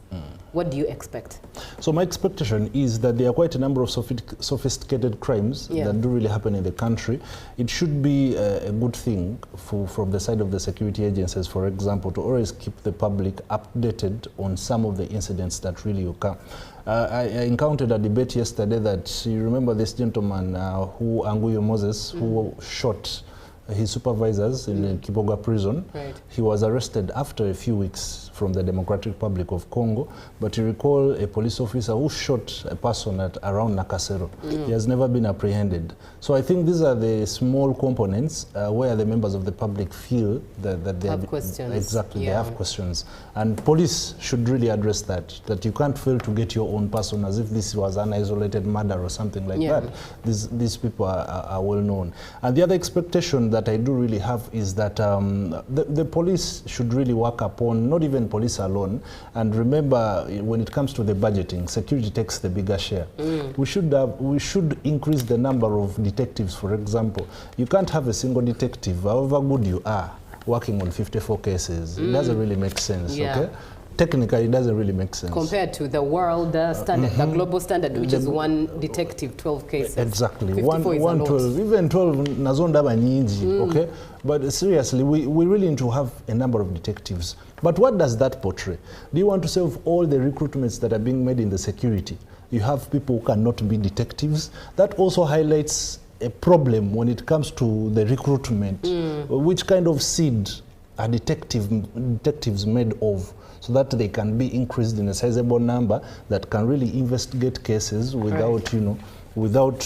Speaker 1: What do you expect?
Speaker 8: So my expectation is that there are quite a number of sophisticated crimes that do really happen in the country. It should be a good thing from the side of the security agencies, for example, to always keep the public updated on some of the incidents that really occur. I encountered a debate yesterday that, you remember this gentleman Anguyo Moses, who shot his supervisors in Kiboga prison. He was arrested after a few weeks from the Democratic Republic of Congo, but you recall a police officer who shot a person at around Nakasero. He has never been apprehended. So I think these are the small components where the members of the public feel that they have questions. Exactly, they have questions. And police should really address that you can't fail to get your own person as if this was an isolated murder or something like that. These people are well known. And the other expectation that I do really have is that the police should really work upon, not even police alone, and remember, when it comes to the budgeting, security takes the bigger share. We should increase the number of detectives, for example. You can't have a single detective, however good you are, working on 54 cases. It doesn't really make sense, okay? Technically, it doesn't really make sense.
Speaker 1: Compared to the world standard, the global standard, which is one detective, 12 cases.
Speaker 8: Exactly. 12, even 12, nazonda banyinji, okay? But seriously, we really need to have a number of detectives. But what does that portray? Do you want to say of all the recruitments that are being made in the security, you have people who cannot be detectives? That also highlights a problem when it comes to the recruitment. Which kind of seed are detectives made of, so that they can be increased in a sizable number that can really investigate cases without, without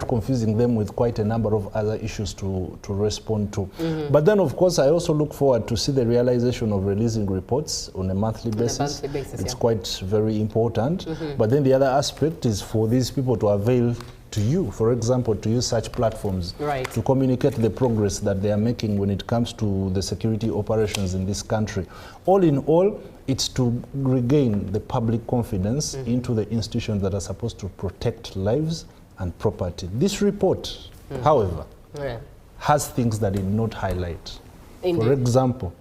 Speaker 8: confusing them with quite a number of other issues to respond to. But then, of course, I also look forward to see the realization of releasing reports on a monthly basis. It's quite very important. But then the other aspect is for these people to avail to you, for example, to use such platforms to communicate the progress that they are making when it comes to the security operations in this country. All in all, it's to regain the public confidence into the institutions that are supposed to protect lives and property. This report, however, has things that it did not highlight. For example,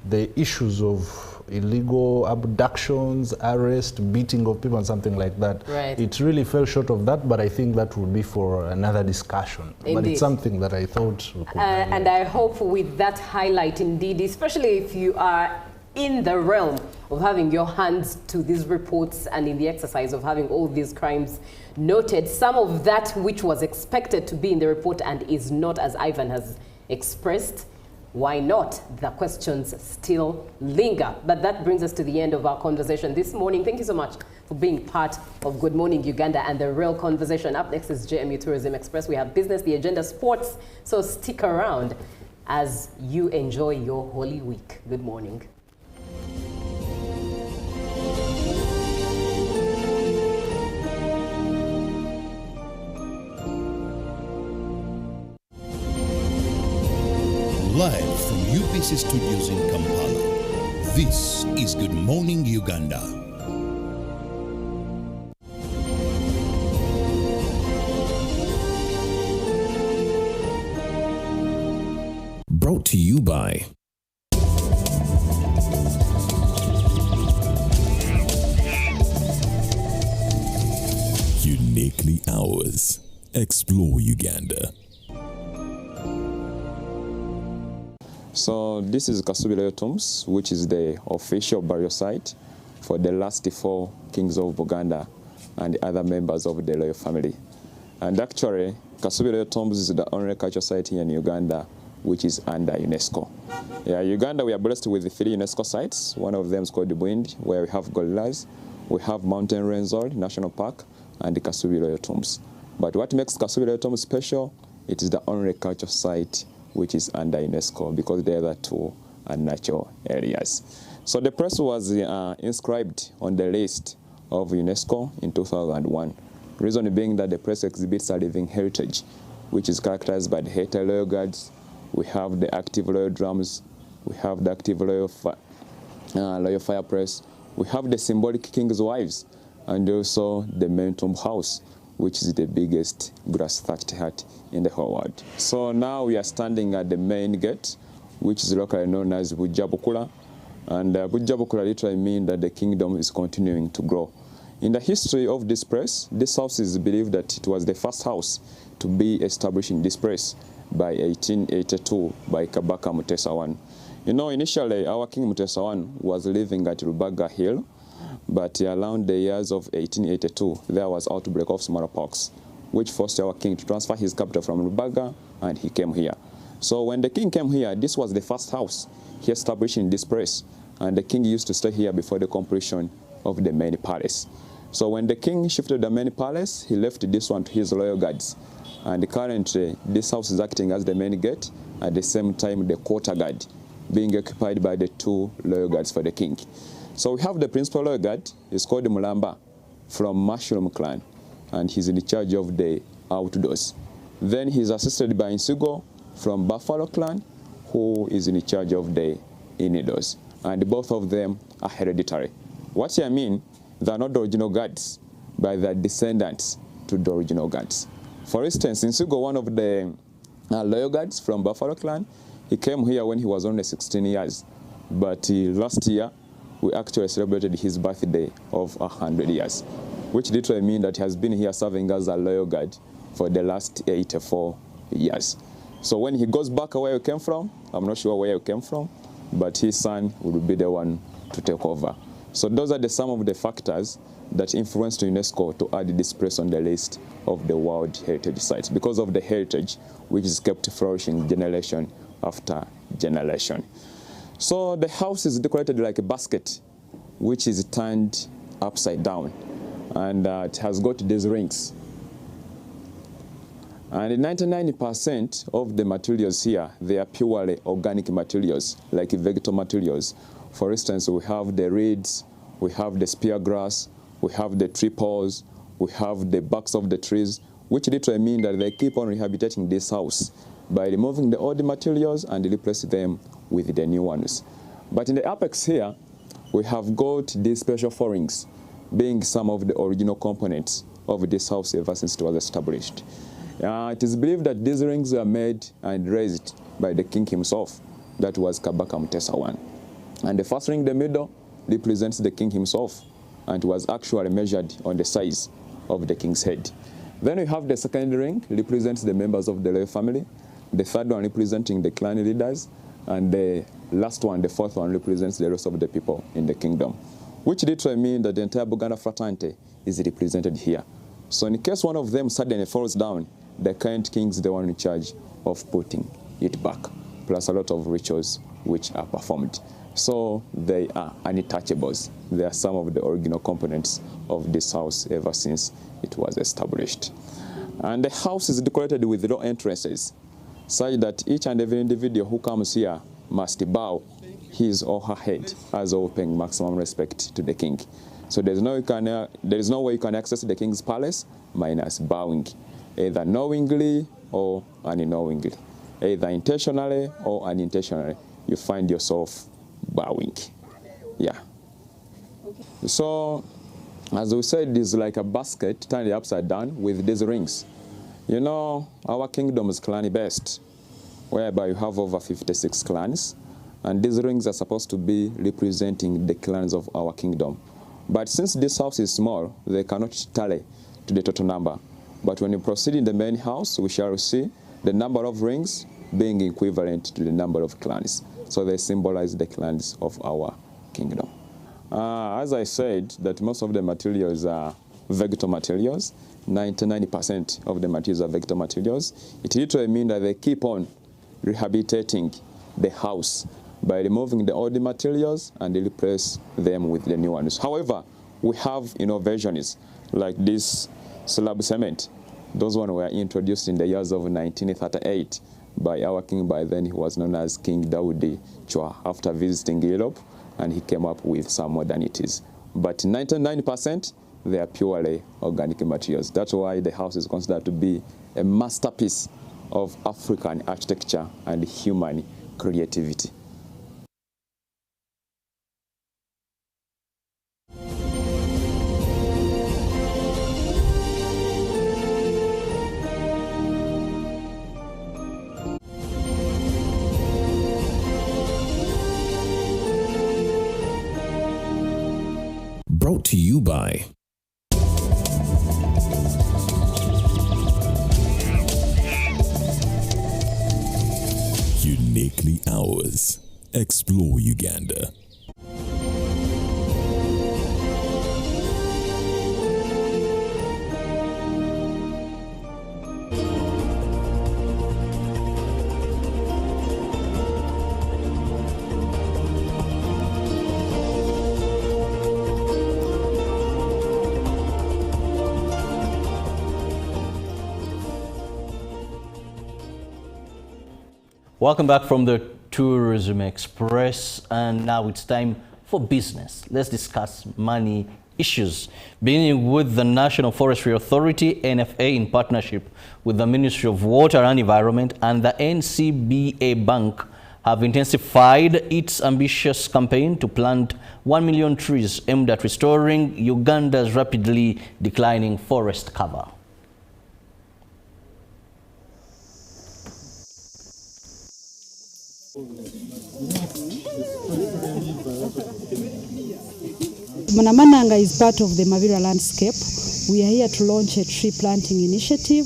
Speaker 8: the issues of illegal abductions, arrest, beating of people and something like that. It really fell short of that, but I think that would be for another discussion. But it's something that I thought we could
Speaker 1: and I hope with that highlight, indeed, especially if you are in the realm of having your hands to these reports and in the exercise of having all these crimes noted, some of that which was expected to be in the report and is not, as Ivan has expressed, why not? The questions still linger. But that brings us to the end of our conversation this morning. Thank you so much for being part of Good Morning Uganda and the Real Conversation. Up next is JMU Tourism Express. We have business, the agenda, sports. So stick around as you enjoy your Holy Week. Good morning.
Speaker 9: Live from UBC Studios in Kampala, This is Good Morning Uganda. Brought to you by Uniquely Ours. Explore Uganda.
Speaker 10: So this is Kasubirayo Tombs, which is the official burial site for the last 4 kings of Buganda and the other members of the royal family. And actually, Kasubirayo Tombs is the only cultural site here in Uganda which is under UNESCO. Yeah, Uganda, we are blessed with 3 UNESCO sites. One of them is called the Bwindi, where we have gorillas, we have Mountain Renzori National Park, and the Kasubirayo Tombs. But what makes Kasubirayo Tombs special, it is the only cultural site which is under UNESCO, because the other 2 are natural areas. So the place was inscribed on the list of UNESCO in 2001. Reason being that the place exhibits a living heritage, which is characterized by the heritage royal guards. We have the active royal drums, we have the active royal fireplace, we have the symbolic king's wives, and also the main tomb house, which is the biggest grass thatched hut in the whole world. So now we are standing at the main gate, which is locally known as Bujjabukula. And Bujjabukula literally means that the kingdom is continuing to grow. In the history of this place, this house is believed that it was the first house to be established in this place by 1882 by Kabaka Mutesa I. You know, initially our King Mutesa I was living at Rubaga Hill, but around the years of 1882, there was outbreak of smallpox, which forced our king to transfer his capital from Rubaga, and he came here. So when the king came here, this was the first house he established in this place, and the king used to stay here before the completion of the main palace. So when the king shifted the main palace, he left this one to his royal guards, and currently this house is acting as the main gate, at the same time the quarter guard being occupied by the 2 royal guards for the king. So we have the principal royal guard, he's called Mulamba from Mushroom clan, and he's in charge of the outdoors. Then he's assisted by Nsigo from Buffalo clan, who is in charge of the indoors. And both of them are hereditary. What I mean, they're not the original guards, but they're descendants to the original guards. For instance, Nsigo, one of the loyal guards from Buffalo clan, he came here when he was only 16 years. But last year, we actually celebrated his birthday of 100 years, which literally means that he has been here serving as a loyal guard for the last 84 years. So when he goes back where he came from, I'm not sure where he came from, but his son will be the one to take over. So those are some of the factors that influenced UNESCO to add this place on the list of the World Heritage Sites, because of the heritage which is kept flourishing generation after generation. So the house is decorated like a basket, which is turned upside down, and it has got these rings. And 99% of the materials here, they are purely organic materials, like vegetal materials. For instance, we have the reeds, we have the spear grass, we have the tree poles, we have the barks of the trees, which literally mean that they keep on rehabilitating this house by removing the old materials and replace them with the new ones. But in the apex here, we have got these special forings, being some of the original components of this house ever since it was established. It is believed that these rings were made and raised by the king himself, that was Kabaka Mutesa I. And the first ring in the middle represents the king himself, and was actually measured on the size of the king's head. Then we have the second ring, represents the members of the royal family, the third one representing the clan leaders, and the last one, the fourth one, represents the rest of the people in the kingdom, which literally means that the entire Buganda fraternity is represented here. So in case one of them suddenly falls down, the current king is the one in charge of putting it back, plus a lot of rituals which are performed. So they are untouchables. They are some of the original components of this house ever since it was established. And the house is decorated with low entrances, such that each and every individual who comes here must bow his or her head as though paying maximum respect to the king. So there is no way you can access the king's palace minus bowing, either knowingly or unknowingly, either intentionally or unintentionally. You find yourself bowing. Yeah. Okay. So, as we said, it's like a basket turned upside down with these rings. You know, our kingdom is clan-based, whereby you have over 56 clans, and these rings are supposed to be representing the clans of our kingdom. But since this house is small, they cannot tally to the total number. But when you proceed in the main house, we shall see the number of rings being equivalent to the number of clans. So they symbolize the clans of our kingdom. As I said, that most of the materials are vegetal materials. 99% of the materials are vegetal materials. It literally means that they keep on rehabilitating the house by removing the old materials and replace them with the new ones. However, we have innovations like this slab cement. Those ones were introduced in the years of 1938 by our king. By then, he was known as King Daudi Chwa, after visiting Europe, and he came up with some modernities. But 99%, they are purely organic materials. That's why the house is considered to be a masterpiece of African architecture and human creativity.
Speaker 9: Brought to you by Uniquely Ours. Explore Uganda.
Speaker 2: Welcome back from the Tourism Express, and now it's time for business. Let's discuss money issues, beginning with the National Forestry Authority, NFA, in partnership with the Ministry of Water and Environment and the NCBA Bank, have intensified its ambitious campaign to plant 1 million trees aimed at restoring Uganda's rapidly declining forest cover.
Speaker 11: Manamananga is part of the Mavira landscape. We are here to launch a tree planting initiative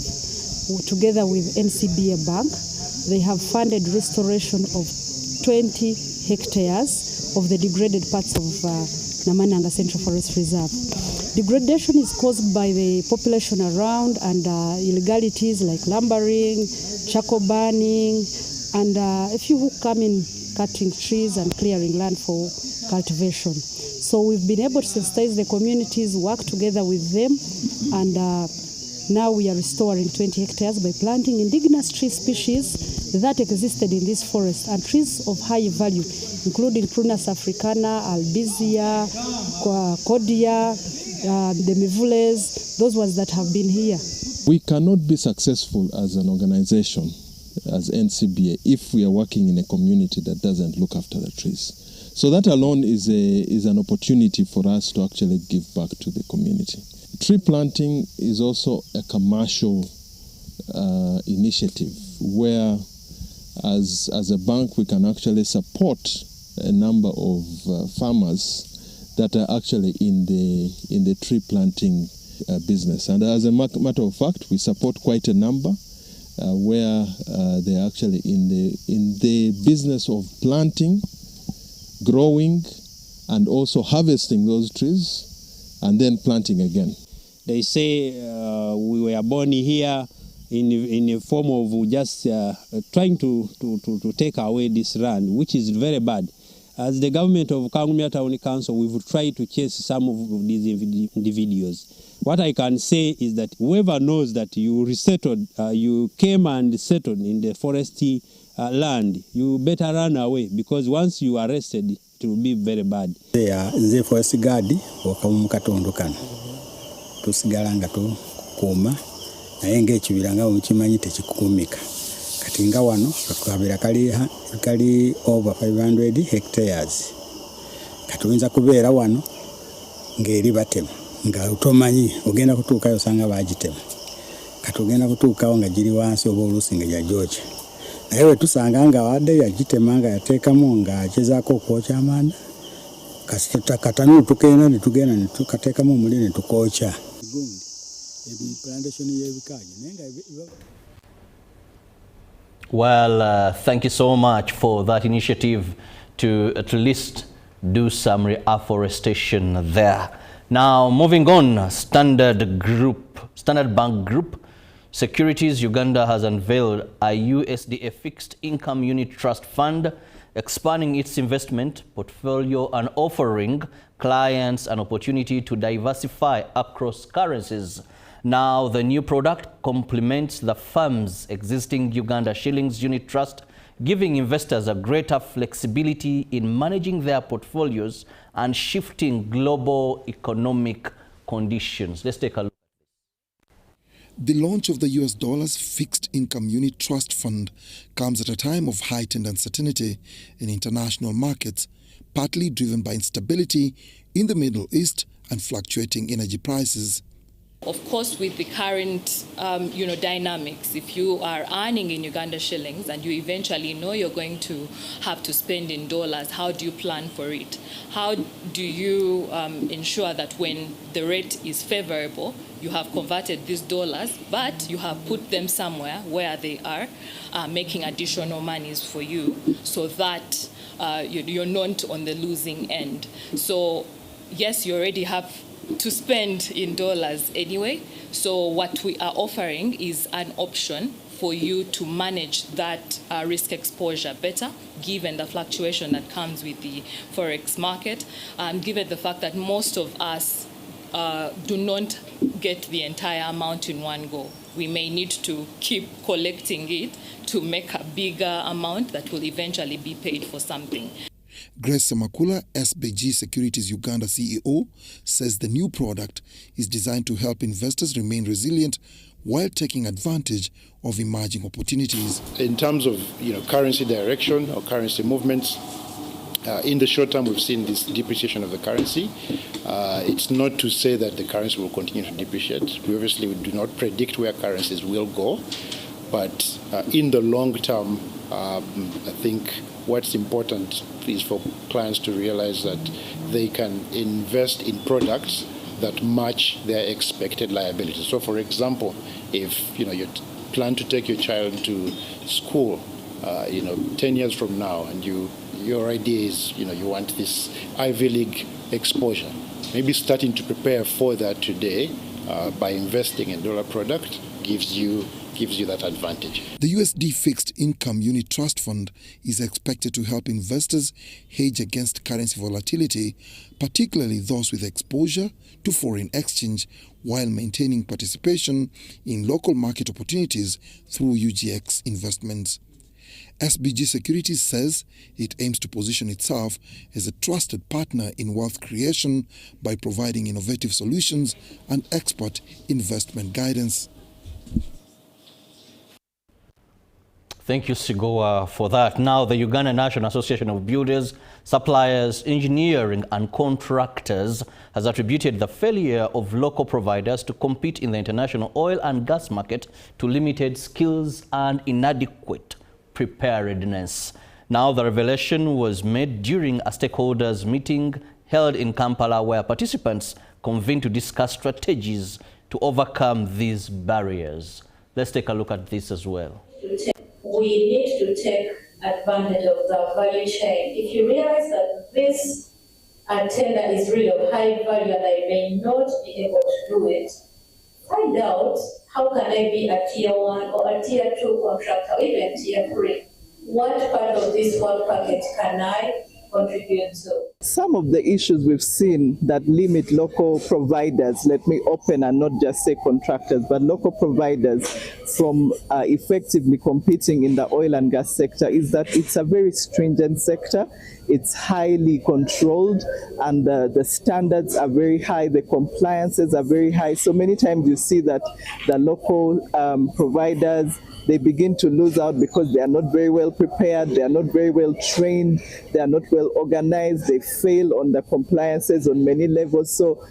Speaker 11: together with NCBA Bank. They have funded restoration of 20 hectares of the degraded parts of Namananga Central Forest Reserve. Degradation is caused by the population around and illegalities like lumbering, charcoal burning, and a few who come in cutting trees and clearing land for cultivation. So we've been able to sensitize the communities, work together with them, and now we are restoring 20 hectares by planting indigenous tree species that existed in this forest, and trees of high value, including Prunus africana, albizia, cordia, the mivules, those ones that have been here.
Speaker 12: We cannot be successful as an organization, as NCBA, if we are working in a community that doesn't look after the trees. So that alone is an opportunity for us to actually give back to the community. Tree planting is also a commercial initiative where, as a bank, we can actually support a number of farmers that are actually in the tree planting business. And as a matter of fact, we support quite a number where they're actually in the business of planting, growing, and also harvesting those trees and then planting again.
Speaker 13: They say we were born here in a form of just trying to take away this land, which is very bad. As the government of Kangumia Town Council, we've tried to chase some of these individuals. What I can say is that whoever knows that you resettled, you came and settled in the foresty land, you better run away, because once you are arrested, it will be very bad.
Speaker 14: Nze forest guard wakamu katondo kano tusigala nga tukuma naye ng'ekibira nga mukimanyi tekikuumika kati nga wano akabira kali over 500 hectares Katoyinza kubeera wano ng'eri batema nga tomanyi ogenda kutuukayo osanga baagitema kati ogenda kutuukawo nga giri wansi oba oluusi nga gyajooki naye bwe tusanga nga waddeyo yagitema nga yateekamu nga agezaako okwokya amanda katanu tukenda ne tugenda ne tukateekamu omuliro ne tukookya plantation y'ebikaaji naye nga
Speaker 2: Well, thank you so much for that initiative to at least do some reforestation there. Now, moving on, Standard Bank Group Securities Uganda has unveiled a USDA fixed income unit trust fund, expanding its investment portfolio and offering clients an opportunity to diversify across currencies. Now, the new product complements the firm's existing Uganda Shillings Unit Trust, giving investors a greater flexibility in managing their portfolios and shifting global economic conditions. Let's take a look.
Speaker 15: The launch of the US dollars fixed income unit trust fund comes at a time of heightened uncertainty in international markets, partly driven by instability in the Middle East and fluctuating energy prices.
Speaker 16: Of course, with the current, dynamics, if you are earning in Uganda shillings and you eventually know you're going to have to spend in dollars, how do you plan for it? How do you ensure that when the rate is favorable, you have converted these dollars, but you have put them somewhere where they are making additional monies for you, so that you're not on the losing end. So, yes, you already have to spend in dollars anyway. So what we are offering is an option for you to manage that risk exposure better, given the fluctuation that comes with the forex market, and given the fact that most of us do not get the entire amount in one go. We may need to keep collecting it to make a bigger amount that will eventually be paid for something.
Speaker 15: Grace Semakula, SBG Securities Uganda CEO, says the new product is designed to help investors remain resilient while taking advantage of emerging opportunities.
Speaker 17: In terms of currency direction or currency movements, in the short term we've seen this depreciation of the currency. It's not to say that the currency will continue to depreciate. We obviously do not predict where currencies will go, but in the long term, I think what's important is for clients to realize that they can invest in products that match their expected liabilities. So, for example, if you plan to take your child to school, 10 years from now, and your idea is you want this Ivy League exposure, maybe starting to prepare for that today by investing in dollar product gives you that advantage.
Speaker 15: The USD Fixed Income Unit Trust Fund is expected to help investors hedge against currency volatility, particularly those with exposure to foreign exchange, while maintaining participation in local market opportunities through UGX investments. SBG Securities says it aims to position itself as a trusted partner in wealth creation by providing innovative solutions and expert investment guidance.
Speaker 2: Thank you, Sigoa, for that. Now, the Uganda National Association of Builders, Suppliers, Engineering and Contractors has attributed the failure of local providers to compete in the international oil and gas market to limited skills and inadequate preparedness. Now, the revelation was made during a stakeholders meeting held in Kampala, where participants convened to discuss strategies to overcome these barriers. Let's take a look at this as well.
Speaker 18: We need to take advantage of the value chain. If you realize that this tender is really of high value and I may not be able to do it, find out how can I be a tier 1 or a tier 2 contractor, or even tier 3. What part of this work package can I contribute to?
Speaker 19: Some of the issues we've seen that limit local providers, let me open and not just say contractors, but local providers from effectively competing in the oil and gas sector is that it's a very stringent sector. It's highly controlled and the standards are very high, the compliances are very high. So many times you see that the local providers, they begin to lose out because they are not very well prepared, they are not very well trained, they are not well well organized, they fail on the compliances on many levels. So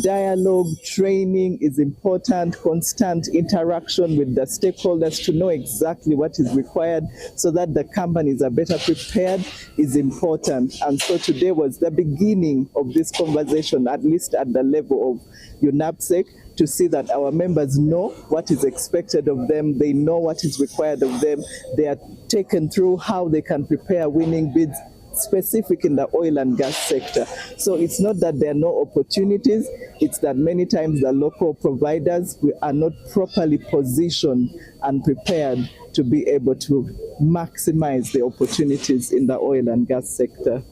Speaker 19: dialogue, training is important, constant interaction with the stakeholders to know exactly what is required so that the companies are better prepared is important. And so today was the beginning of this conversation, at least at the level of UNAPSEC, to see that our members know what is expected of them, they know what is required of them, they are taken through how they can prepare winning bids specific in the oil and gas sector. So it's not that there are no opportunities, it's that many times the local providers are not properly positioned and prepared to be able to maximize the opportunities in the oil and gas sector.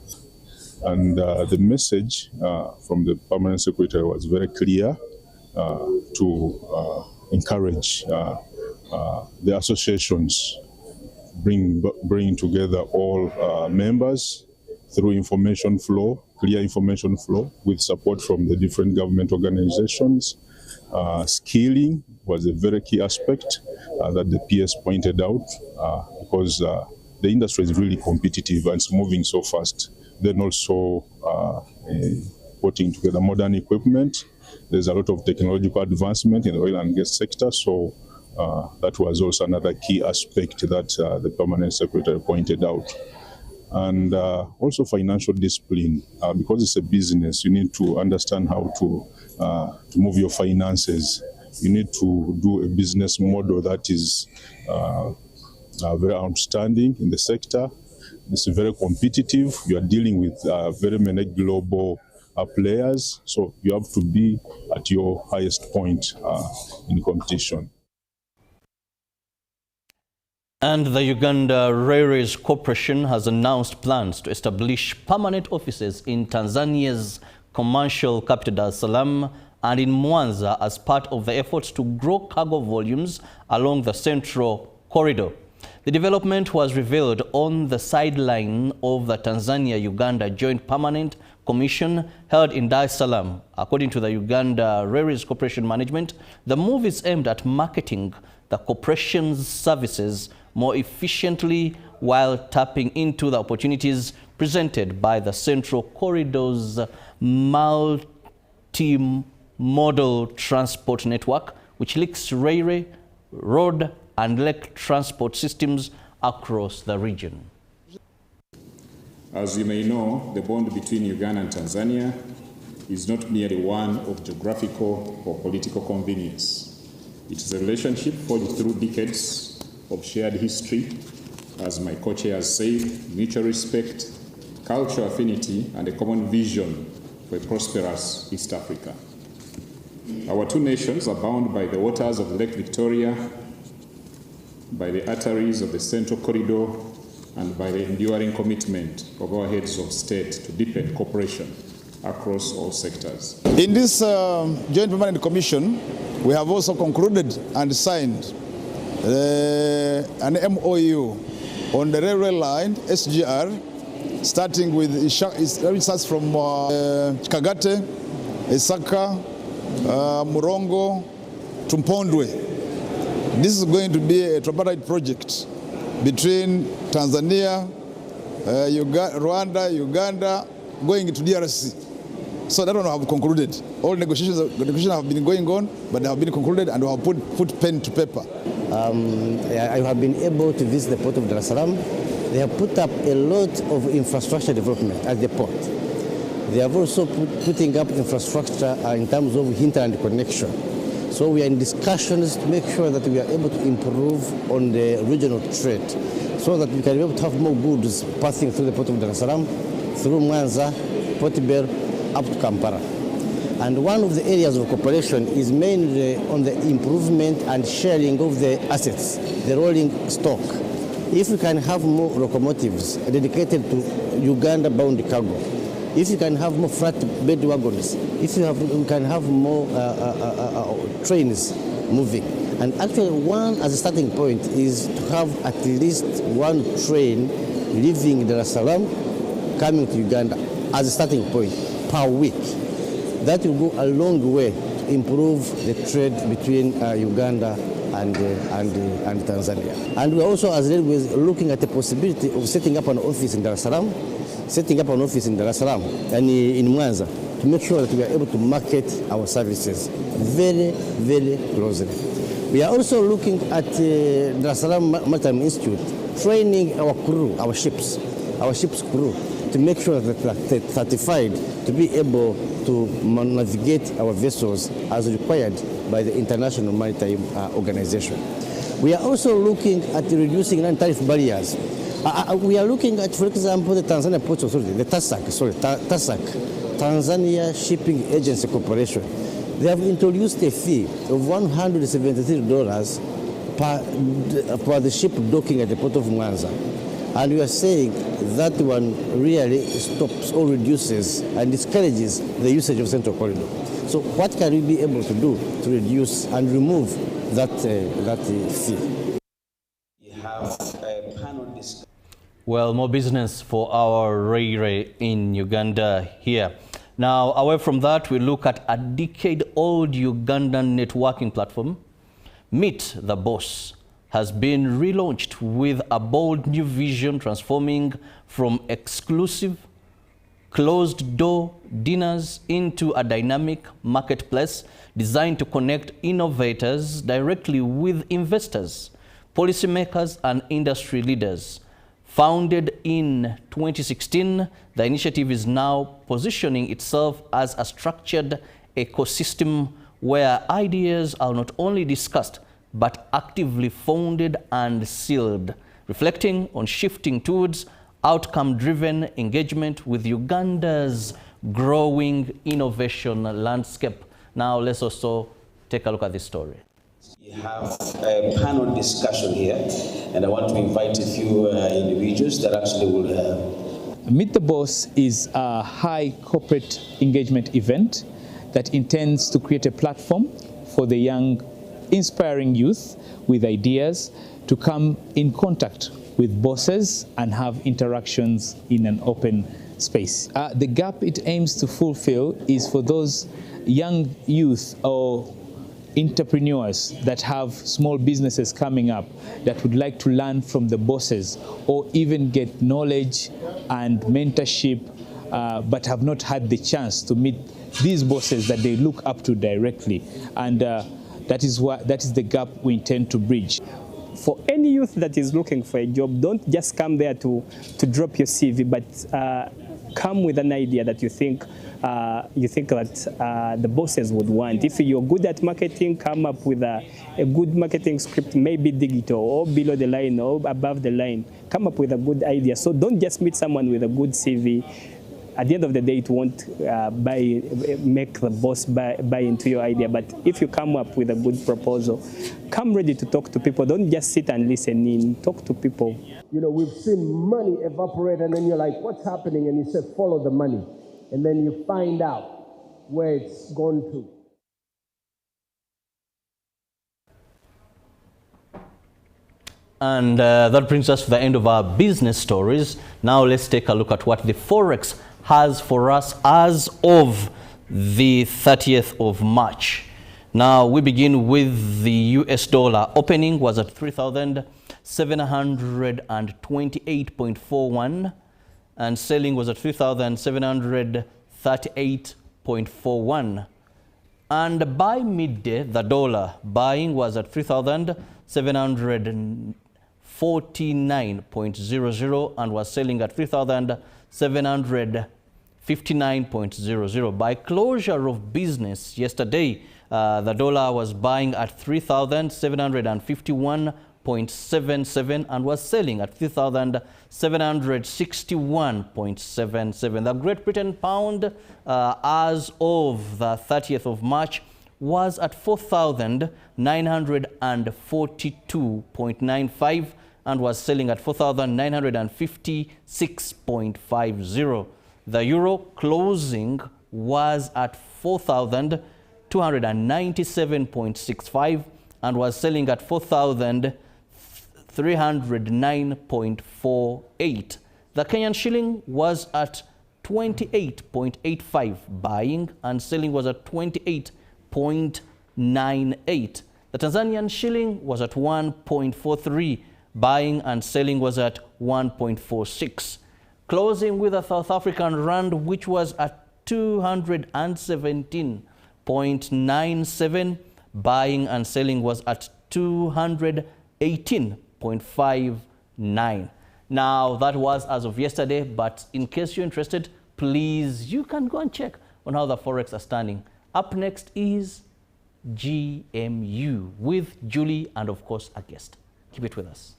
Speaker 20: And the message from the Permanent Secretary was very clear to encourage the associations bring together all members through information flow, clear information flow with support from the different government organizations. Skilling was a very key aspect that the PS pointed out because the industry is really competitive and it's moving so fast. Then also putting together modern equipment. There's a lot of technological advancement in the oil and gas sector, so that was also another key aspect that the Permanent Secretary pointed out. And also financial discipline, because it's a business, you need to understand how to move your finances. You need to do a business model that is very outstanding in the sector. It's very competitive. You are dealing with very many global players, so you have to be at your highest point in competition.
Speaker 2: And the Uganda Railways Corporation has announced plans to establish permanent offices in Tanzania's commercial capital Dar es Salaam and in Mwanza as part of the efforts to grow cargo volumes along the Central Corridor. The development was revealed on the sideline of the Tanzania-Uganda Joint Permanent Commission held in Dar es Salaam. According to the Uganda Railways Corporation management, the move is aimed at marketing the corporation's services more efficiently while tapping into the opportunities presented by the Central Corridor's multi-modal transport network, which links railway, road, and lake transport systems across the region.
Speaker 21: As you may know, the bond between Uganda and Tanzania is not merely one of geographical or political convenience. It is a relationship forged through decades of shared history, as my co-chair has said, mutual respect, cultural affinity, and a common vision for a prosperous East Africa. Our two nations are bound by the waters of Lake Victoria, by the arteries of the Central Corridor, and by the enduring commitment of our heads of state to deepen cooperation across all sectors.
Speaker 22: In this Joint Permanent Commission, we have also concluded and signed an MOU on the railway line, SGR, starting with, it starts from Kagate, Isaka, Murongo, to Mpondwe. This is going to be a tripartite project between Tanzania, Rwanda, Uganda, going into DRC. So that one have concluded. All negotiations have been going on, but they have been concluded and we have put pen to paper.
Speaker 23: I have been able to visit the port of Dar es Salaam. They have put up a lot of infrastructure development at the port. They have also putting up infrastructure in terms of hinterland connection. So we are in discussions to make sure that we are able to improve on the regional trade so that we can be able to have more goods passing through the port of Dar es Salaam, through Mwanza, Port Bell, up to Kampala. And one of the areas of cooperation is mainly on the improvement and sharing of the assets, the rolling stock. If we can have more locomotives dedicated to Uganda-bound cargo, if you can have more flatbed wagons, if we can have more trains moving. And actually one as a starting point is to have at least one train leaving Dar es Salaam coming to Uganda as a starting point per week. That will go a long way to improve the trade between Uganda and Tanzania. And we're also, as railways, looking at the possibility of setting up an office in Dar es Salaam setting up an office in Dar es Salaam and in Mwanza to make sure that we are able to market our services very, very closely. We are also looking at Dar es Salaam Maritime Institute, training our crew, our ship's crew, to make sure that they are certified to be able to navigate our vessels as required by the International Maritime Organization. We are also looking at reducing non-tariff barriers. We are looking at, for example, the Tanzania Ports Authority, the TASAC, Tanzania Shipping Agency Corporation. They have introduced a fee of $173 per the ship docking at the port of Mwanza. And we are saying that one really stops or reduces and discourages the usage of Central Corridor. So what can we be able to do to reduce and remove that fee?
Speaker 3: You have a panel discussion.
Speaker 2: Well, more business for our railway in Uganda here. Now, away from that, we look at a decade-old Ugandan networking platform. Meet the Boss has been relaunched with a bold new vision, transforming from exclusive closed-door dinners into a dynamic marketplace designed to connect innovators directly with investors, policymakers, and industry leaders. Founded in 2016, the initiative is now positioning itself as a structured ecosystem where ideas are not only discussed, but actively founded and sealed, reflecting on shifting towards outcome-driven engagement with Uganda's growing innovation landscape. Now, let's also take a look at this story.
Speaker 3: You have a panel discussion here, and I want to invite a few individuals that actually will...
Speaker 5: Meet the Boss is a high corporate engagement event that intends to create a platform for the young, inspiring youth with ideas to come in contact with bosses and have interactions in an open space. The gap it aims to fulfill is for those young youth or entrepreneurs that have small businesses coming up that would like to learn from the bosses or even get knowledge and mentorship, but have not had the chance to meet these bosses that they look up to directly. And that is the gap we intend to bridge.
Speaker 6: For any youth that is looking for a job, don't just come there to drop your CV, but come with an idea that you think that the bosses would want. If you're good at marketing, come up with a good marketing script, maybe digital or below the line or above the line. Come up with a good idea. So don't just meet someone with a good CV. At the end of the day, it won't make the boss buy into your idea. But if you come up with a good proposal, come ready to talk to people. Don't just sit and listen in. Talk to people.
Speaker 24: You know, we've seen money evaporate, and then you're like, what's happening? And you say, follow the money. And then you find out where it's gone to.
Speaker 2: And that brings us to the end of our business stories. Now let's take a look at what the Forex has for us as of the 30th of March. Now we begin with the US dollar. Opening was at 3,728.41 and selling was at 3,738.41. And by midday, the dollar buying was at 3,749.00 and was selling at 3,759.00. By closure of business yesterday, the dollar was buying at 3,751.77 and was selling at 3,761.77. The Great Britain pound as of the 30th of March was at 4,942.95 and was selling at 4,956.50. The euro closing was at 4,297.65 and was selling at 4,309.48. The Kenyan shilling was at 28.85, buying and selling was at 28.98. The Tanzanian shilling was at 1.43, buying and selling was at 1.46. closing with a South African rand which was at 217.97. Buying and selling was at 218.59. Now, that was as of yesterday, but in case you're interested, please, you can go and check on how the Forex are standing. Up next is GMU with Julie and, of course, a guest. Keep it with us.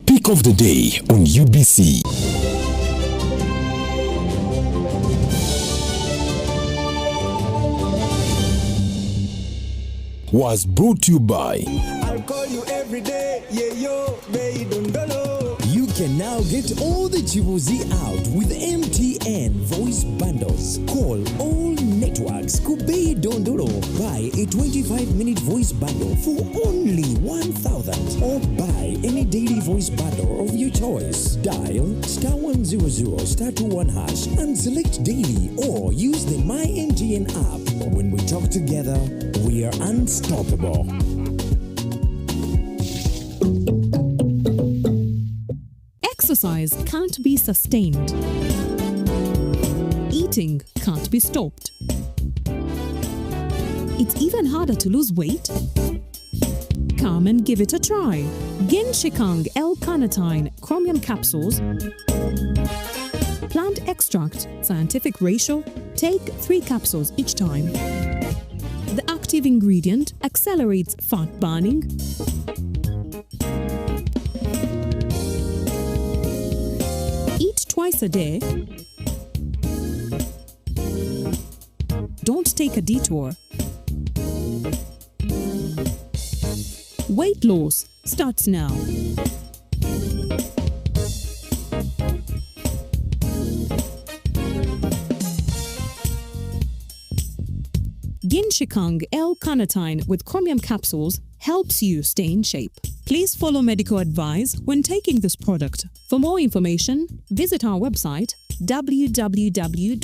Speaker 9: Pick of the day on UBC. Was brought to you by
Speaker 1: I'll call you every day, yeah yo,
Speaker 4: You can now get all the Chibuzi out with MTN voice bundles. Call all networks Kubei Dondolo. Buy a 25-minute voice bundle for only 1,000 or buy any daily voice bundle of your choice. Dial *100 *21 hash and select daily or use the My MTN app. When we talk together, we are unstoppable.
Speaker 7: Exercise can't be sustained. Eating can't be stopped. It's even harder to lose weight. Come and give it a try. Genshikang L-carnitine chromium capsules. Plant extract, scientific ratio. Take 3 capsules each time. The active ingredient accelerates fat burning. Eat twice a day. Don't take a detour. Weight loss starts now. Genshikang L-carnitine with chromium capsules helps you stay in shape. Please follow medical advice when taking this product. For more information, visit our website www.hgo.com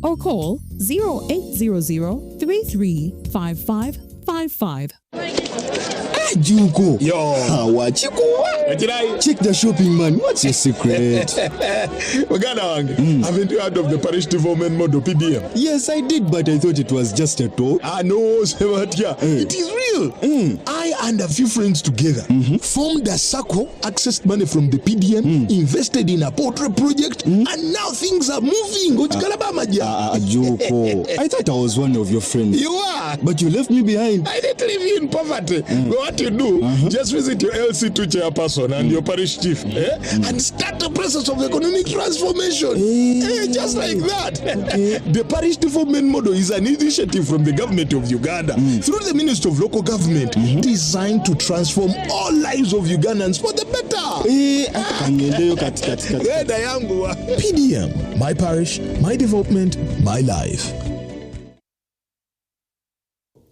Speaker 7: or call 0800 335555.
Speaker 1: Juko. Yo. Check the shopping, man. What's your secret?
Speaker 8: Haven't you heard of the parish development model PDM?
Speaker 1: Yes, I did, but I thought it was just a talk.
Speaker 8: No, Sebatia. It is real. I and a few friends together formed a circle, accessed money from the PDM, invested in a portrait project, and now things are moving.
Speaker 1: Juko. I thought I was one of your friends.
Speaker 8: You are.
Speaker 1: But you left me behind.
Speaker 8: I didn't leave you in poverty. What you do, just visit your LC2 chairperson and your parish chief and start the process of economic transformation. Just like that. The parish development model is an initiative from the government of Uganda through the Ministry of Local Government designed to transform all lives of Ugandans for the better.
Speaker 1: PDM, my parish, my development, my life.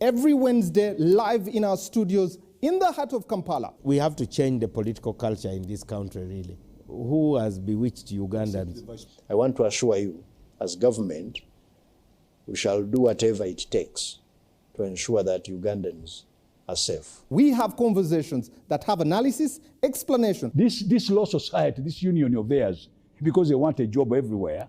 Speaker 25: Every Wednesday, live in our studios in the heart of Kampala.
Speaker 26: We have to change the political culture in this country, really. Who has bewitched Ugandans?
Speaker 27: I want to assure you, as government, we shall do whatever it takes to ensure that Ugandans are safe.
Speaker 25: We have conversations that have analysis, explanation.
Speaker 28: This law society, this union of theirs, because they want a job everywhere,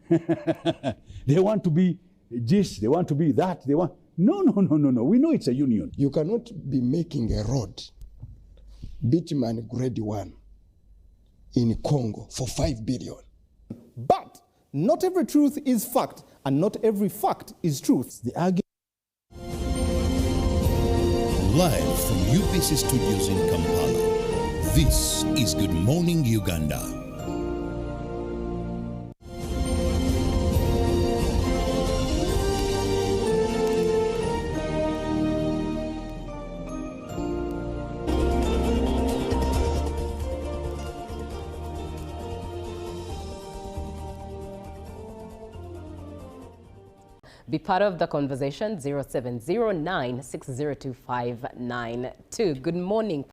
Speaker 28: they want to be this, they want to be that, they want... No. We know it's a union.
Speaker 29: You cannot be making a road, bitumen grade 1, in Congo for 5 billion.
Speaker 25: But not every truth is fact, and not every fact is truth.
Speaker 28: The argument.
Speaker 30: Live from UBC Studios in Kampala, this is Good Morning Uganda.
Speaker 10: Be part of the conversation, 0709 602 592. Good morning.